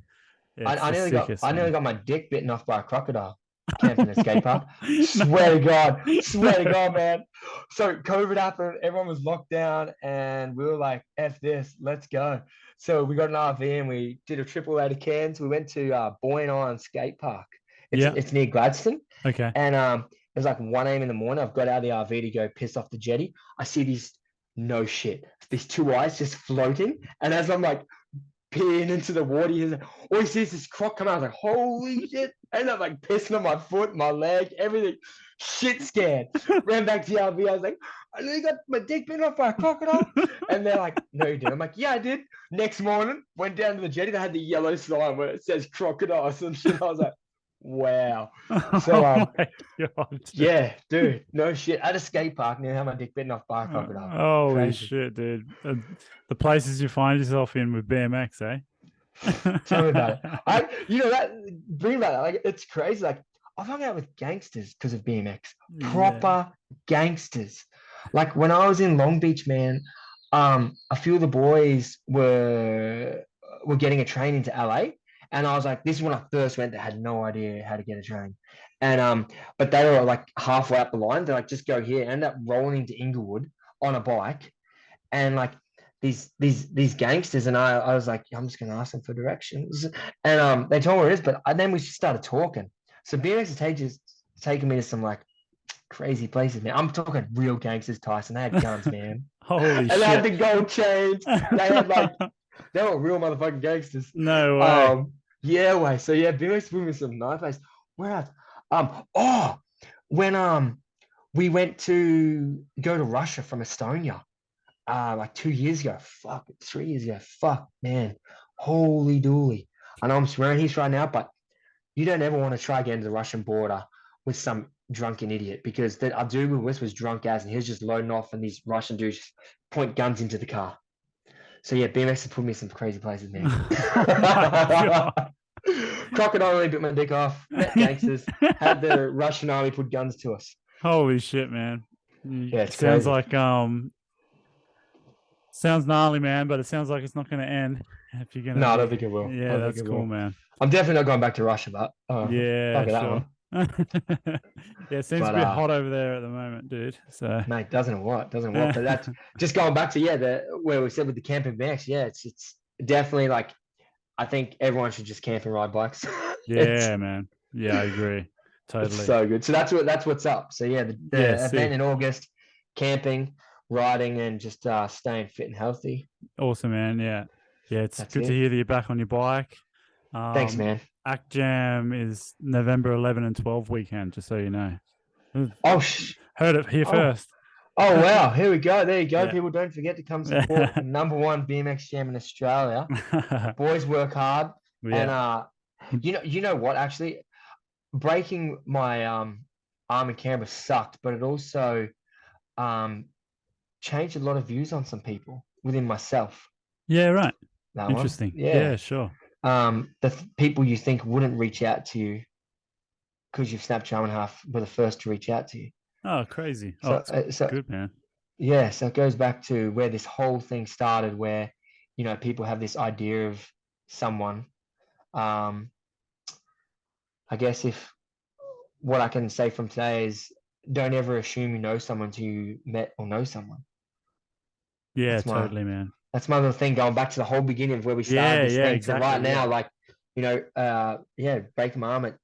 yeah, it's I the nearly got sickest, I nearly man. got my dick bitten off by a crocodile camping at a skate park. No. Swear to God, man. So COVID happened, everyone was locked down, and we were like, F this, let's go. So we got an RV and we did a trip all out of Cairns. We went to Boyne Island Skate Park. It's Yeah. it's near Gladstone. Okay. And it was like 1 a.m. in the morning. I've got out of the RV to go piss off the jetty. I see these no shit, these two eyes just floating. And as I'm like peeing into the water, all he sees this croc come out. I was like, holy shit. I ended up like pissing on my foot, my leg, everything. Shit scared. Ran back to the RV. I was like, I nearly got my dick bitten off by a crocodile. And they're like, no, you didn't. I'm like, yeah, I did. Next morning, went down to the jetty. They had the yellow sign where it says crocodiles and shit. I was like, wow. So Oh my God. yeah, dude, no shit. At a skate park, near had my dick bitten off by a crocodile. Holy Crazy. shit, dude. The places you find yourself in with BMX, eh? Tell me about it. That bring about that. Like it's crazy. Like I've hung out with gangsters because of BMX. Yeah. Proper gangsters. Like when I was in Long Beach, man, a few of the boys were getting a train into LA. And I was like, this is when I first went. They had no idea how to get a train. And but they were like halfway up the line. They're like, just go here. End up rolling into Inglewood on a bike. And like these gangsters, and I was like, I'm just gonna ask them for directions. And they told me where it is, but then we started talking. So BMX has taken me to some like crazy places, man. I'm talking real gangsters, Tyson. They had guns, man. Holy And they had shit. the gold chains. They had like they were real motherfucking gangsters. No way. Yeah, way. So yeah, BMX put me some nice place. Where else? Oh, when we went to go to Russia from Estonia, like 2 years ago. Fuck, 3 years ago. Fuck, man. Holy dooly. I know I'm swearing here right now, but you don't ever want to try getting to the Russian border with some drunken idiot because our dude we were with was drunk as and he was just loading off and these Russian dudes just point guns into the car. So yeah, BMX has put me in some crazy places, man. Oh my god. Crocodile only bit my dick off, met gangsters, had the Russian army put guns to us. Holy shit, man. Yeah, it's Sounds crazy. like sounds gnarly, man, but it sounds like it's not gonna end if you're gonna No, I don't be. think it will. I Yeah, don't think that's it cool, will. man. I'm definitely not going back to Russia, but Yeah, fuck it, that sure. one. Yeah, it seems a But bit hot over there at the moment, dude. So mate, doesn't what? But that's just going back to the where we said with the camping bikes. Yeah, it's definitely like I think everyone should just camp and ride bikes. it's yeah, man. Yeah, I agree. it's Totally. so good. So that's what's up. So yeah, Yeah, the event sick. in August, camping, riding, and just staying fit and healthy. Awesome, man. Yeah. Yeah, it's That's good to it. hear that you're back on your bike. Thanks, Um, man. Act Jam is November 11 and 12 weekend, just so you know. Oh, Heard it here oh, first. oh, wow. Here we go. There you go. Yeah. People, don't forget to come support the number one BMX jam in Australia. Boys work hard, and Yeah. you know what? Actually, breaking my arm and camera sucked, but it also um changed a lot of views on some people within myself. Yeah, right. That one, Interesting. yeah. Yeah, sure. People you think wouldn't reach out to you because you've snapped your arm in half were the first to reach out to you. Oh, crazy. Oh, So, it's so good, man. yeah, so it goes back to where this whole thing started, where people have this idea of someone. Um, I guess if what I can say from today is don't ever assume you know someone until you met or know someone. Yeah, That's my totally, man. that's my little thing going back to the whole beginning of where we started Yeah, this yeah, thing to right exactly. now. Yeah. Like, yeah, breaking my arm at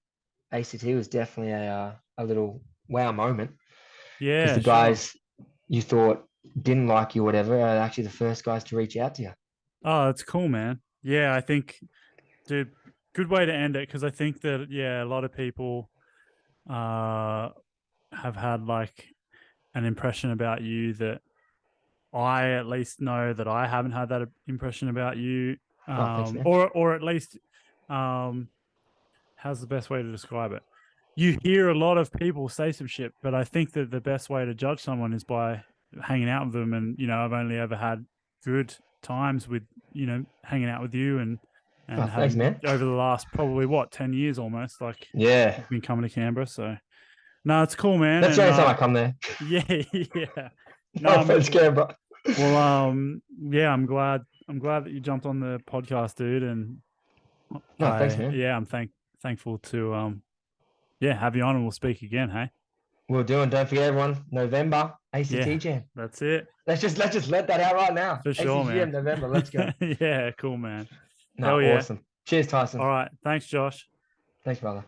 ACT was definitely a little wow moment because Yeah, the sure. guys you thought didn't like you, or whatever, are actually the first guys to reach out to you. Oh, it's cool, man. Yeah, I think, dude, good way to end it because I think that, yeah, a lot of people uh have had like an impression about you that I at least know that I haven't had that impression about you. Oh, thanks, man. Or at least how's the best way to describe it? You hear a lot of people say some shit, but I think that the best way to judge someone is by hanging out with them. And I've only ever had good times with hanging out with you Oh, and thanks, having man. over the last probably 10 years almost. Like Yeah, you've been coming to Canberra, so no, it's cool, man. that's the And only time I come there. yeah, yeah. No No, offense, Canberra. well, yeah, I'm glad that you jumped on the podcast, dude, and No, thanks, man. I'm thankful to yeah, have you on and we'll speak again, hey? We'll do, and don't forget, everyone, November Yeah, ACT Jam. that's it. Let's just let that out right now. For sure, ACT man. Jam November. Let's go. Yeah, cool, man. No, Hell yeah. awesome. Cheers, All Tyson. right. Thanks, Josh. Thanks, brother.